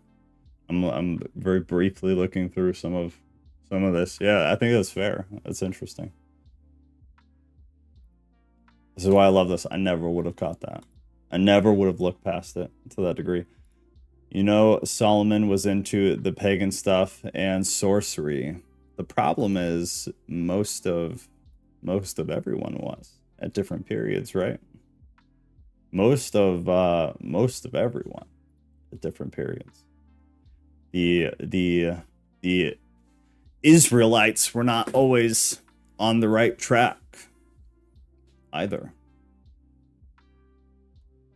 I'm very briefly looking through some of this. Yeah, I think that's fair. That's interesting. This is why I love this. I never would have caught that. I never would have looked past it to that degree. You know, Solomon was into the pagan stuff and sorcery. The problem is most of everyone was at different periods, right? Most of everyone at different periods. The Israelites were not always on the right track either.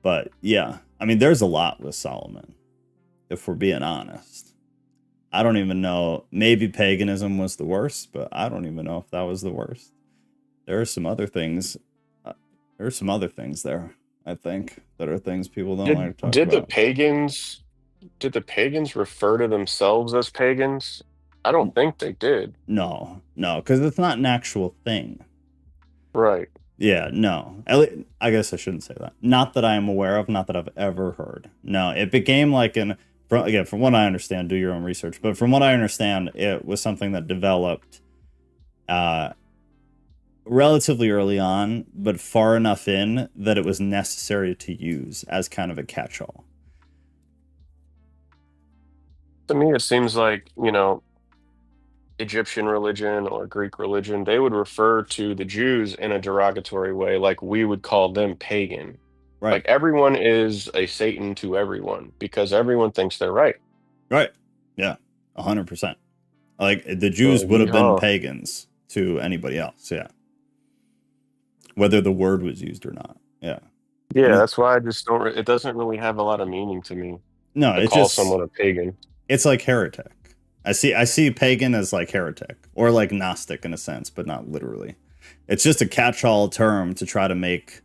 But yeah, I mean, there's a lot with Solomon, if we're being honest. I don't even know. Maybe paganism was the worst, but I don't even know if that was the worst. There are some other things. There are some other things there, I think, that are things people don't Did like to talk did the about. pagans refer to themselves as pagans? I don't think they did. No, no, because it's not an actual thing. Right. Yeah, no. I guess I shouldn't say that. Not that I am aware of, not that I've ever heard. No, it became like again, from what I understand, do your own research, but from what I understand, it was something that developed uh, relatively early on, but far enough in that it was necessary to use as kind of a catch-all. To me, it seems like, Egyptian religion or Greek religion, they would refer to the Jews in a derogatory way, like we would call them pagan. Right, Like everyone is a Satan to everyone because everyone thinks they're right. right. Yeah, 100%. Like, the So, Jews would have been yeehaw. pagans to anybody else, yeah. Whether the word was used or not, yeah. I Yeah, mean, that's why I just don't. It doesn't really have a lot of meaning to me no, to call someone a pagan. it's like heretic. I see pagan as like heretic or like Gnostic in a sense, but not literally. It's just a catch-all term to try to make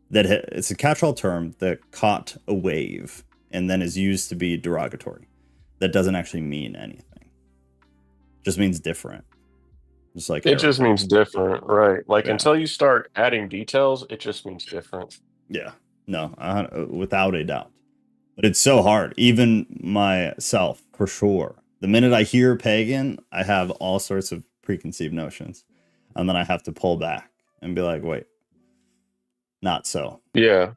it's a catch-all term that caught a wave and then is used to be derogatory. That doesn't actually mean anything. Just means different. Just like It just heretic. means different, right? Like Yeah. until you start adding details, it just means different. Yeah. No, without a doubt. But it's so hard. Even myself, for sure. The minute I hear pagan, I have all sorts of preconceived notions. And then I have to pull back and be like, wait, not so. Yeah,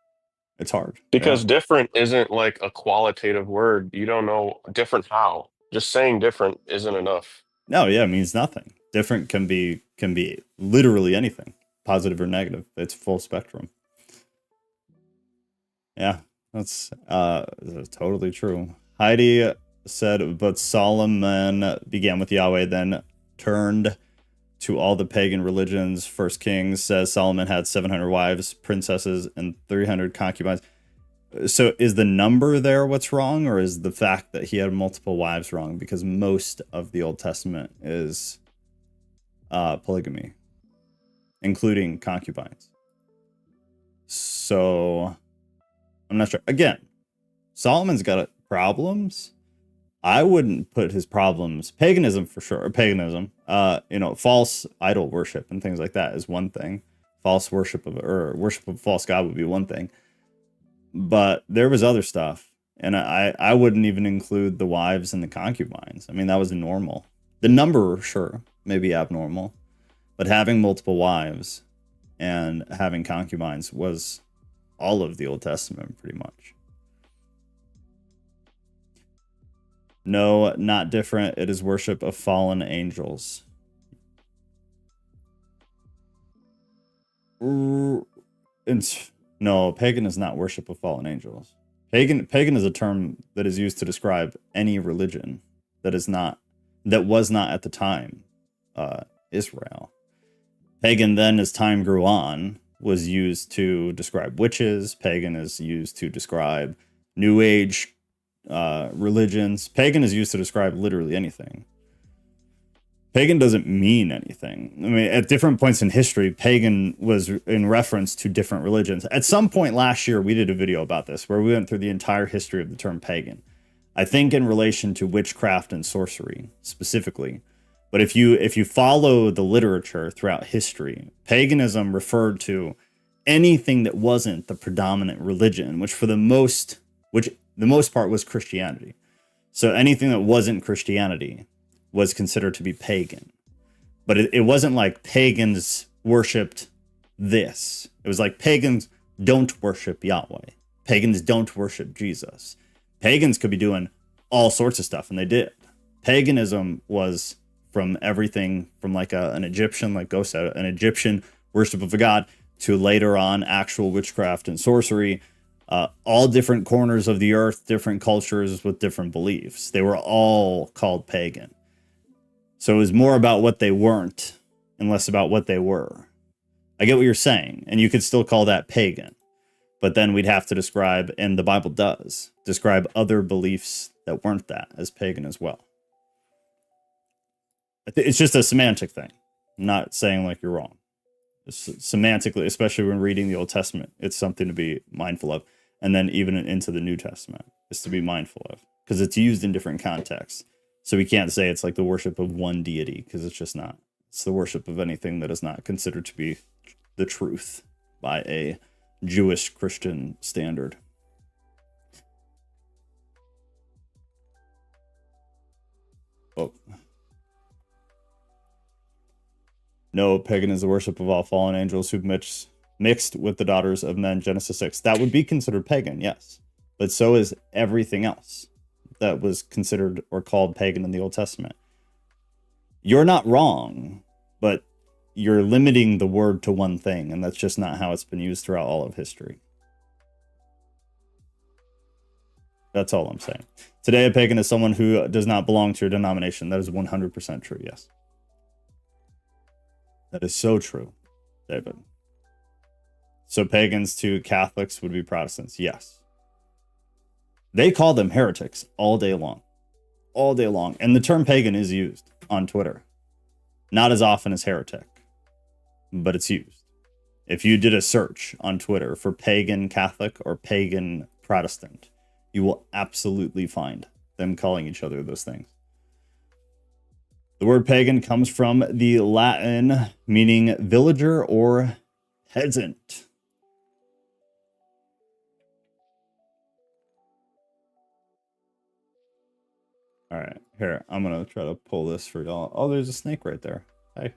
It's hard. Yeah. because different isn't like a qualitative word. You don't know different how. Just saying different isn't enough. No, yeah, it means nothing. Different can be literally anything, positive or negative. It's full spectrum. Yeah, that's totally true. Heidi said, but Solomon began with Yahweh, then turned to all the pagan religions. First Kings says Solomon had 700 wives, princesses, and 300 concubines. So is the number there what's wrong, or is the fact that he had multiple wives wrong? Because most of the Old Testament is polygamy, including concubines. So I'm not sure. Again, Solomon's got problems. I wouldn't put his problems, paganism for sure, or paganism, false idol worship and things like that is one thing. False worship or worship of false god would be one thing. But there was other stuff. And I wouldn't even include the wives and the concubines. I mean, that was normal. The number, sure, maybe abnormal. But having multiple wives and having concubines was all of the Old Testament, pretty much. No, not different. It is worship of fallen angels. No, pagan is not worship of fallen angels. Pagan is a term that is used to describe any religion that was not at the time Israel. Pagan then, as time grew on, was used to describe witches. Pagan is used to describe New Age religions. Pagan is used to describe literally anything. Pagan doesn't mean anything. I mean, at different points in history, pagan was in reference to different religions. At some point last year, we did a video about this where we went through the entire history of the term pagan. I think in relation to witchcraft and sorcery specifically. But if you follow the literature throughout history, paganism referred to anything that wasn't the predominant religion, which the most part was Christianity. So anything that wasn't Christianity was considered to be pagan. But it wasn't like pagans worshipped this. It was like pagans don't worship Yahweh. Pagans don't worship Jesus. Pagans could be doing all sorts of stuff, and they did. Paganism was from everything from like an Egyptian, like Ghost said, an Egyptian worship of a god, to later on actual witchcraft and sorcery. All different corners of the earth, different cultures with different beliefs. They were all called pagan. So it was more about what they weren't and less about what they were. I get what you're saying, and you could still call that pagan. But then we'd have to describe, and the Bible does, describe other beliefs that weren't that as pagan as well. It's just a semantic thing. I'm not saying like you're wrong. Semantically, especially when reading the Old Testament, it's something to be mindful of. And then even into the New Testament, is to be mindful of, because it's used in different contexts. So we can't say it's like the worship of one deity, because it's just not. It's the worship of anything that is not considered to be the truth by a Jewish Christian standard. Oh. No, pagan is the worship of all fallen angels who mixed with the daughters of men, Genesis 6. That would be considered pagan, yes. But so is everything else that was considered or called pagan in the Old Testament. You're not wrong, but you're limiting the word to one thing, and that's just not how it's been used throughout all of history. That's all I'm saying. Today, a pagan is someone who does not belong to your denomination. That is 100% true, yes. That is so true, David. So pagans to Catholics would be Protestants, yes. They call them heretics all day long. All day long. And the term pagan is used on Twitter. Not as often as heretic, but it's used. If you did a search on Twitter for pagan Catholic or pagan Protestant, you will absolutely find them calling each other those things. The word pagan comes from the Latin meaning villager or peasant. All right, here, I'm going to try to pull this for y'all. Oh, there's a snake right there. Hey.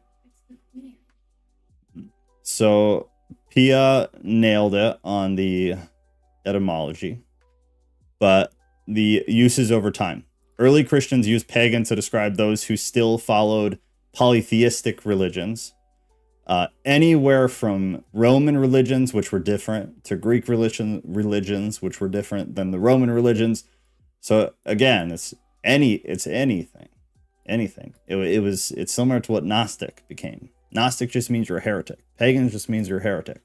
So, Pia nailed it on the etymology, but the uses over time. Early Christians used pagan to describe those who still followed polytheistic religions, anywhere from Roman religions, which were different, to Greek religions, which were different than the Roman religions. So again, it's anything. It's similar to what Gnostic became. Gnostic just means you're a heretic. Pagan just means you're a heretic.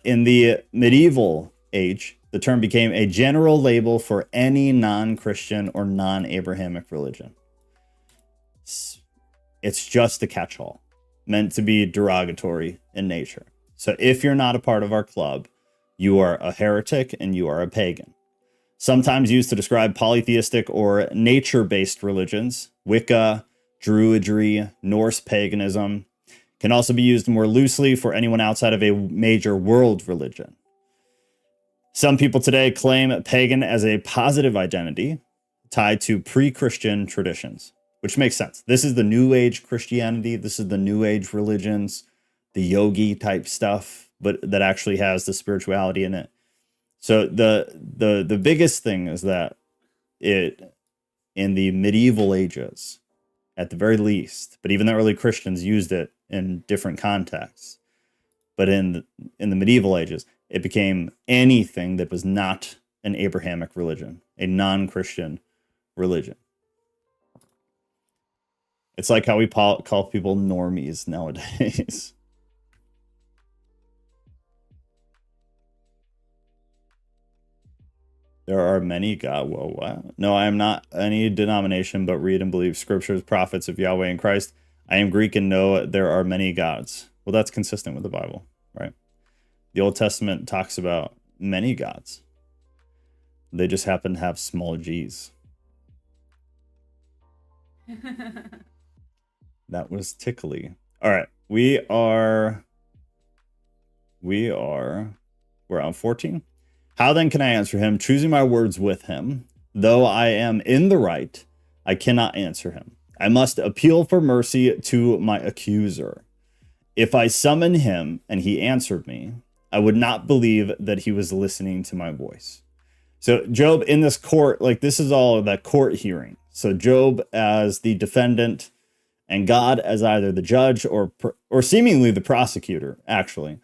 In the medieval age, the term became a general label for any non-Christian or non-Abrahamic religion. It's just a catch-all, meant to be derogatory in nature. So if you're not a part of our club, you are a heretic and you are a pagan. Sometimes used to describe polytheistic or nature-based religions, Wicca, Druidry, Norse paganism, can also be used more loosely for anyone outside of a major world religion. Some people today claim pagan as a positive identity tied to pre-Christian traditions, which makes sense. This is the New Age Christianity. This is the New Age religions, the yogi type stuff, but that actually has the spirituality in it. So the biggest thing is that it, in the medieval ages, at the very least, but even the early Christians used it in different contexts. But in the medieval ages, it became anything that was not an Abrahamic religion, a non-Christian religion. It's like how we call people normies nowadays. There are many God. Whoa, what? No, I am not any denomination, but read and believe scriptures, prophets of Yahweh and Christ. I am Greek and know there are many gods. Well, that's consistent with the Bible, right? The Old Testament talks about many gods. They just happen to have small g's. That was tickly. All right, we're on 14. How then can I answer him, choosing my words with him? Though I am in the right, I cannot answer him. I must appeal for mercy to my accuser. If I summon him and he answered me, I would not believe that he was listening to my voice. So Job in this court, like this is all that court hearing. So Job as the defendant and God as either the judge or seemingly the prosecutor, actually.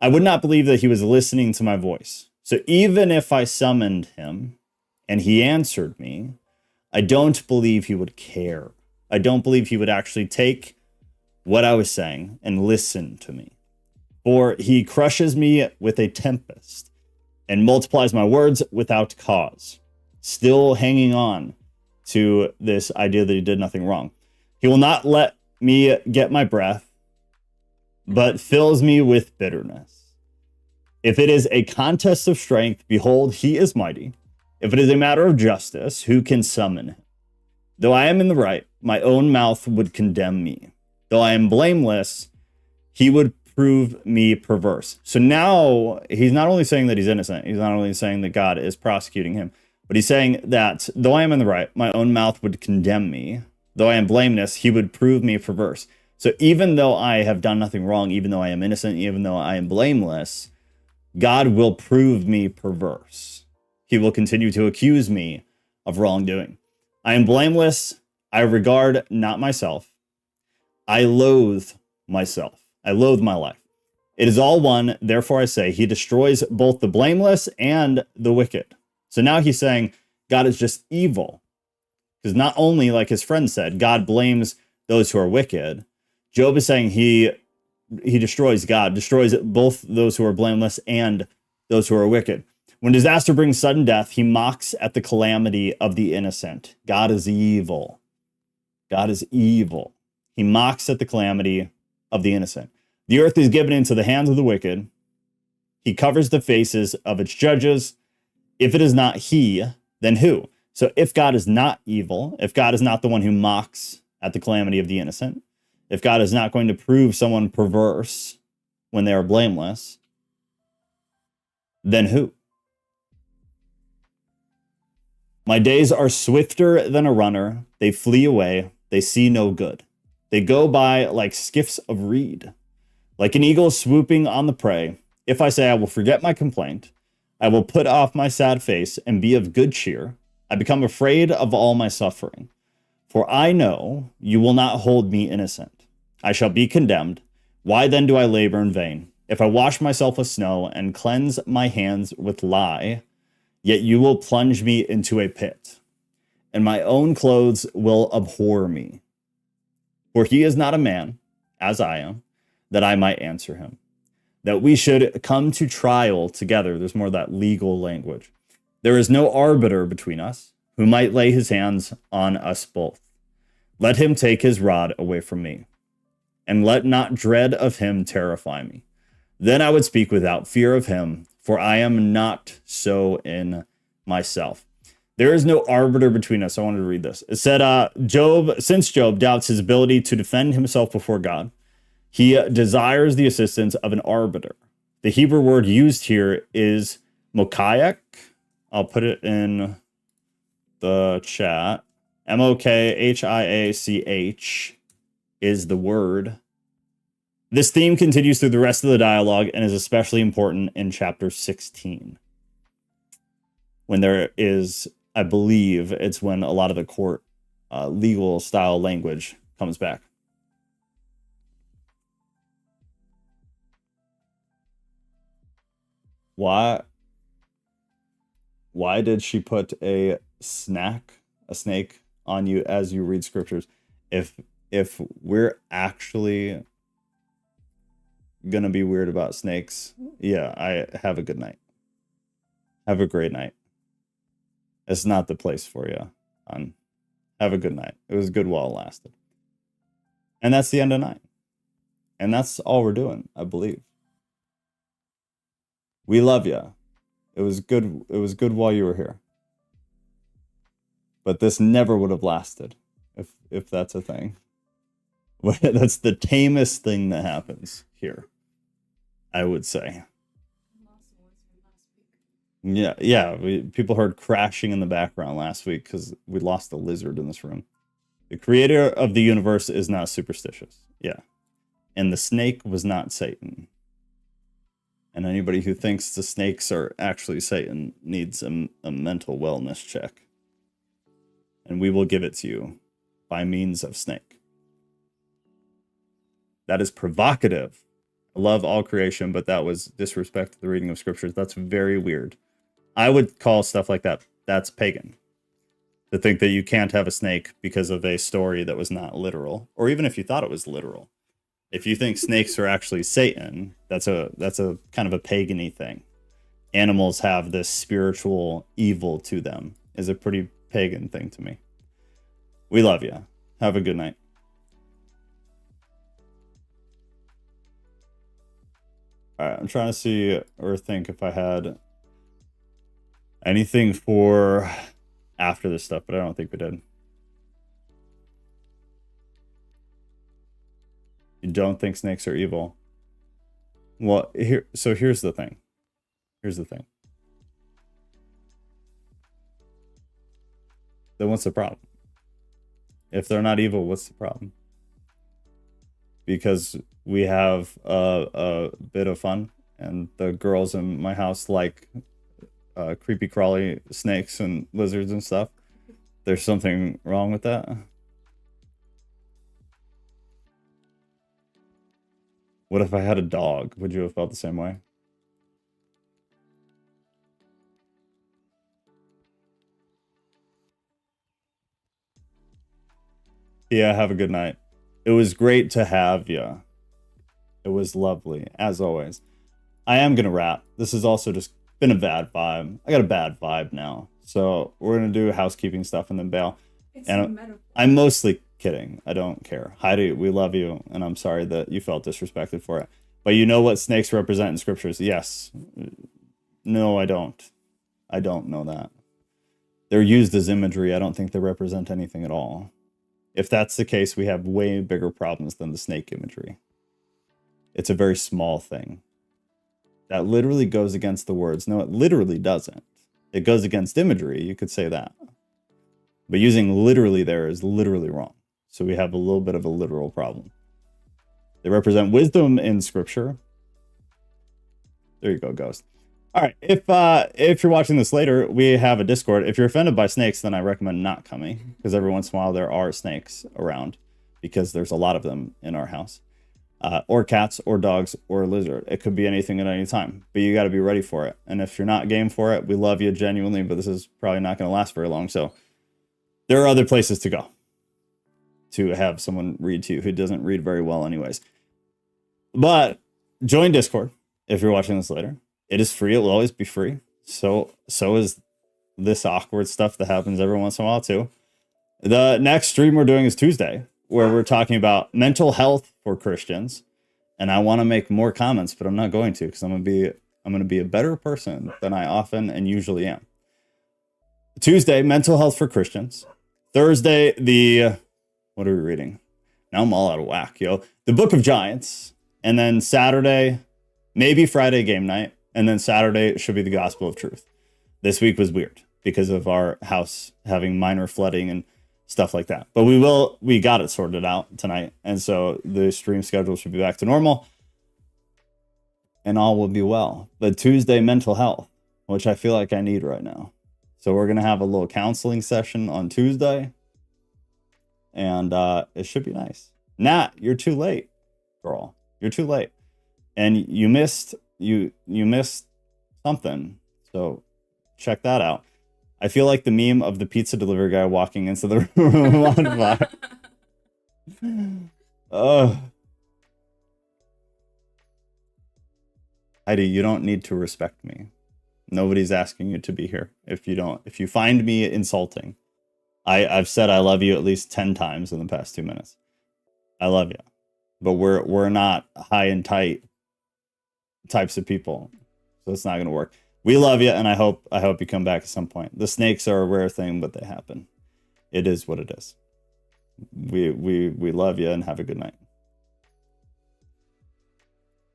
I would not believe that he was listening to my voice. So even if I summoned him and he answered me, I don't believe he would care. I don't believe he would actually take what I was saying and listen to me. For he crushes me with a tempest and multiplies my words without cause. Still hanging on to this idea that he did nothing wrong. He will not let me get my breath, but fills me with bitterness. If it is a contest of strength, behold, he is mighty. If it is a matter of justice, who can summon him? Though I am in the right, my own mouth would condemn me. Though I am blameless, he would prove me perverse. So now he's not only saying that he's innocent, he's not only saying that God is prosecuting him, but he's saying that though I am in the right, my own mouth would condemn me. Though I am blameless, he would prove me perverse. So even though I have done nothing wrong, even though I am innocent, even though I am blameless, God will prove me perverse. He will continue to accuse me of wrongdoing. I am blameless. I regard not myself. I loathe myself. I loathe my life. It is all one. Therefore I say, he destroys both the blameless and the wicked. So now he's saying God is just evil. Because not only, like his friend said, God blames those who are wicked. Job is saying he destroys God, destroys both those who are blameless and those who are wicked. When disaster brings sudden death, he mocks at the calamity of the innocent. God is evil. God is evil. He mocks at the calamity of the innocent. The earth is given into the hands of the wicked. He covers the faces of its judges. If it is not he, then who? So if God is not evil, if God is not the one who mocks at the calamity of the innocent, if God is not going to prove someone perverse when they are blameless, then who? My days are swifter than a runner. They flee away. They see no good. They go by like skiffs of reed, like an eagle swooping on the prey. If I say I will forget my complaint, I will put off my sad face and be of good cheer. I become afraid of all my suffering. For I know you will not hold me innocent. I shall be condemned. Why then do I labor in vain? If I wash myself with snow and cleanse my hands with lye, yet you will plunge me into a pit, and my own clothes will abhor me. For he is not a man, as I am, that I might answer him. That we should come to trial together. There's more of that legal language. There is no arbiter between us who might lay his hands on us both. Let him take his rod away from me, and let not dread of him terrify me. Then I would speak without fear of him, for I am not so in myself. There is no arbiter between us. I wanted to read this. It said, since Job doubts his ability to defend himself before God, he desires the assistance of an arbiter. The Hebrew word used here is mokayak. I'll put it in the chat. Mokhiach is the word. This theme continues through the rest of the dialogue and is especially important in chapter 16. When there is, I believe, it's when a lot of the court legal style language comes back. Why did she put a snake on you as you read scriptures? If we're actually gonna be weird about snakes, yeah, I have a good night. Have a great night. It's not the place for you. Have a good night. It was good while it lasted. And that's the end of 9. And that's all we're doing, I believe. We love you. It was good. It was good while you were here. But this never would have lasted if that's a thing. That's the tamest thing that happens here, I would say. Yeah. People heard crashing in the background last week because we lost a lizard in this room. The creator of the universe is not superstitious. Yeah. And the snake was not Satan. And anybody who thinks the snakes are actually Satan needs a mental wellness check. And we will give it to you by means of snake. That is provocative. I love all creation, but that was disrespect to the reading of scriptures. That's very weird. I would call stuff like that, that's pagan. To think that you can't have a snake because of a story that was not literal, or even if you thought it was literal. If you think snakes are actually Satan, that's a kind of a pagan-y thing. Animals have this spiritual evil to them, is a pretty pagan thing to me. We love you. Have a good night. All right, I'm trying to see or think if I had anything for after this stuff, but I don't think we did. You don't think snakes are evil? Well, here's the thing. Here's the thing. Then what's the problem? If they're not evil, what's the problem? Because we have a bit of fun, and the girls in my house like creepy crawly snakes and lizards and stuff. There's something wrong with that. What if I had a dog? Would you have felt the same way? Yeah, have a good night. It was great to have you. It was lovely, as always. I am going to wrap. This has also just been a bad vibe. I got a bad vibe now. So we're going to do housekeeping stuff and then bail. And I'm mostly kidding. I don't care. Heidi, we love you. And I'm sorry that you felt disrespected for it. But you know what snakes represent in scriptures? Yes. No, I don't. I don't know that. They're used as imagery. I don't think they represent anything at all. If that's the case, we have way bigger problems than the snake imagery. It's a very small thing. That literally goes against the words. No, it literally doesn't. It goes against imagery. You could say that. But using literally there is literally wrong. So we have a little bit of a literal problem. They represent wisdom in scripture. There you go, Ghost. All right. If you're watching this later, we have a Discord. If you're offended by snakes, then I recommend not coming, because every once in a while there are snakes around, because there's a lot of them in our house. Or cats, or dogs, or a lizard. It could be anything at any time, but you got to be ready for it. And if you're not game for it, we love you genuinely, but this is probably not going to last very long. So there are other places to go to have someone read to you who doesn't read very well anyways. But join Discord if you're watching this later. It is free. It will always be free. So is this awkward stuff that happens every once in a while too. The next stream we're doing is Tuesday, where we're talking about mental health for Christians. And I want to make more comments, but I'm not going to, because I'm going to be a better person than I often and usually am. Tuesday, mental health for Christians. Thursday, what are we reading? Now I'm all out of whack, yo. The Book of Giants. And then Saturday, maybe Friday game night. And then Saturday should be the Gospel of Truth. This week was weird because of our house having minor flooding and stuff like that. But we got it sorted out tonight. And so the stream schedule should be back to normal. And all will be well. But Tuesday, mental health, which I feel like I need right now. So we're going to have a little counseling session on Tuesday. And it should be nice. Nat, you're too late, girl. You're too late. And you missed something. So check that out. I feel like the meme of the pizza delivery guy walking into the room on fire. Heidi, you don't need to respect me. Nobody's asking you to be here. If you find me insulting, I've said I love you at least 10 times in the past 2 minutes. I love you, but we're not high and tight types of people, so it's not going to work. We love you, and I hope you come back at some point. The snakes are a rare thing, but they happen. It is what it is. We love you, and have a good night.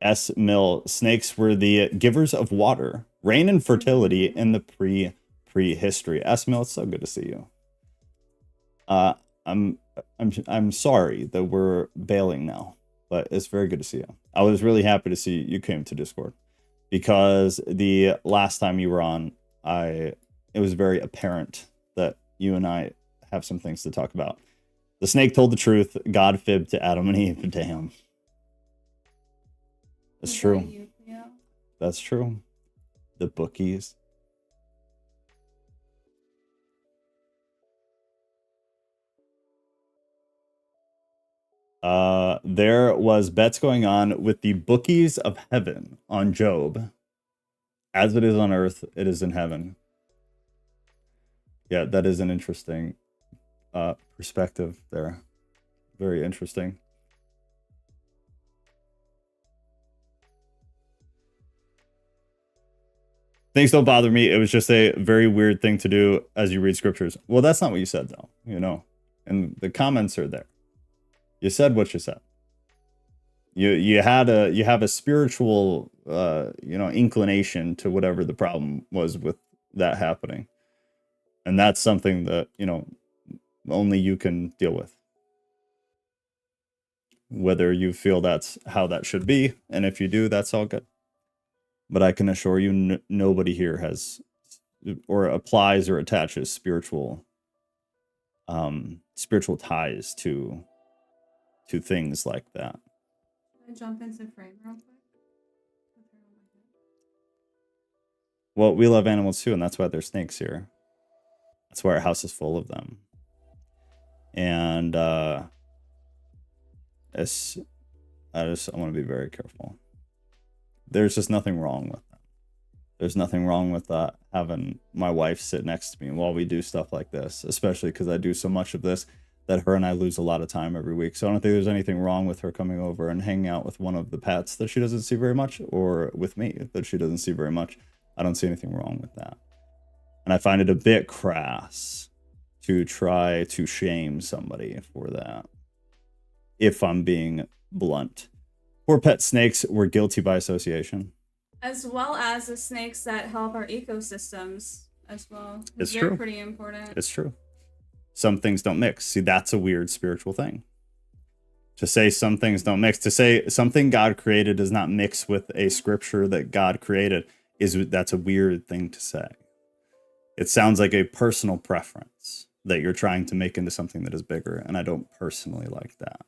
S. Mill, snakes were the givers of water, rain, and fertility in the prehistory. S. Mill, it's so good to see you. I'm sorry that we're bailing now, but it's very good to see you. I was really happy to see you came to Discord, because the last time you were on, it was very apparent that you and I have some things to talk about. The snake told the truth. God fibbed to Adam and Eve. Damn. That's true. That's true. The bookies. There was bets going on with the bookies of heaven on Job. As it is on earth, it is in heaven. Yeah, that is an interesting perspective there. Very interesting. Things don't bother me. It was just a very weird thing to do as you read scriptures. Well, that's not what you said, though, and the comments are there. You said what you said. You have a spiritual inclination to whatever the problem was with that happening, and that's something that only you can deal with. Whether you feel that's how that should be, and if you do, that's all good. But I can assure you, nobody here has or applies or attaches spiritual ties to things like that. Can I jump into frame real quick? Well, we love animals too, and that's why there's snakes here. That's why our house is full of them. And I want to be very careful. There's just nothing wrong with that. There's nothing wrong with having my wife sit next to me while we do stuff like this, especially because I do so much of this that her and I lose a lot of time every week. So I don't think there's anything wrong with her coming over and hanging out with one of the pets that she doesn't see very much, or with me that she doesn't see very much. I don't see anything wrong with that. And I find it a bit crass to try to shame somebody for that, if I'm being blunt. Poor pet snakes were guilty by association. As well as the snakes that help our ecosystems as well. It's They're true. pretty important. It's true. Some things don't mix. See, that's a weird spiritual thing. To say some things don't mix, to say something God created does not mix with a scripture that God created, that's a weird thing to say. It sounds like a personal preference that you're trying to make into something that is bigger, and I don't personally like that.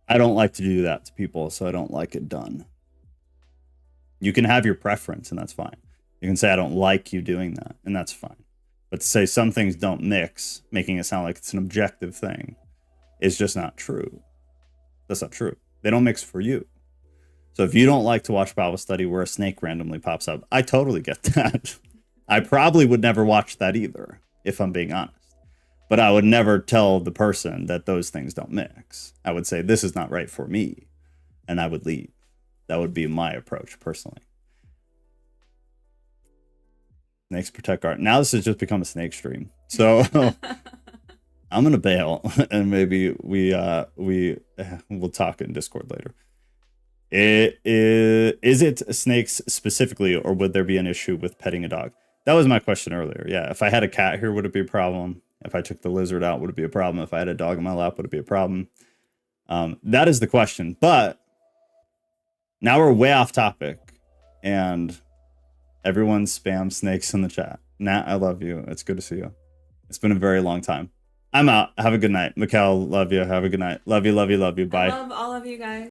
I don't like to do that to people, so I don't like it done. You can have your preference, and that's fine. You can say, I don't like you doing that, and that's fine. But to say some things don't mix, making it sound like it's an objective thing, is just not true. That's not true. They don't mix for you. So if you don't like to watch Bible study where a snake randomly pops up, I totally get that. I probably would never watch that either, if I'm being honest. But I would never tell the person that those things don't mix. I would say, this is not right for me, and I would leave. That would be my approach, personally. Snakes protect art. Now this has just become a snake stream. So I'm going to bail, and maybe we'll talk in Discord later. Is it snakes specifically, or would there be an issue with petting a dog? That was my question earlier. Yeah, if I had a cat here, would it be a problem? If I took the lizard out, would it be a problem? If I had a dog in my lap, would it be a problem? That is the question. But now we're way off topic, and everyone spams snakes in the chat. Nat, I love you. It's good to see you. It's been a very long time. I'm out. Have a good night. Mikhail, love you. Have a good night. Love you, love you, love you. Bye. I love all of you guys.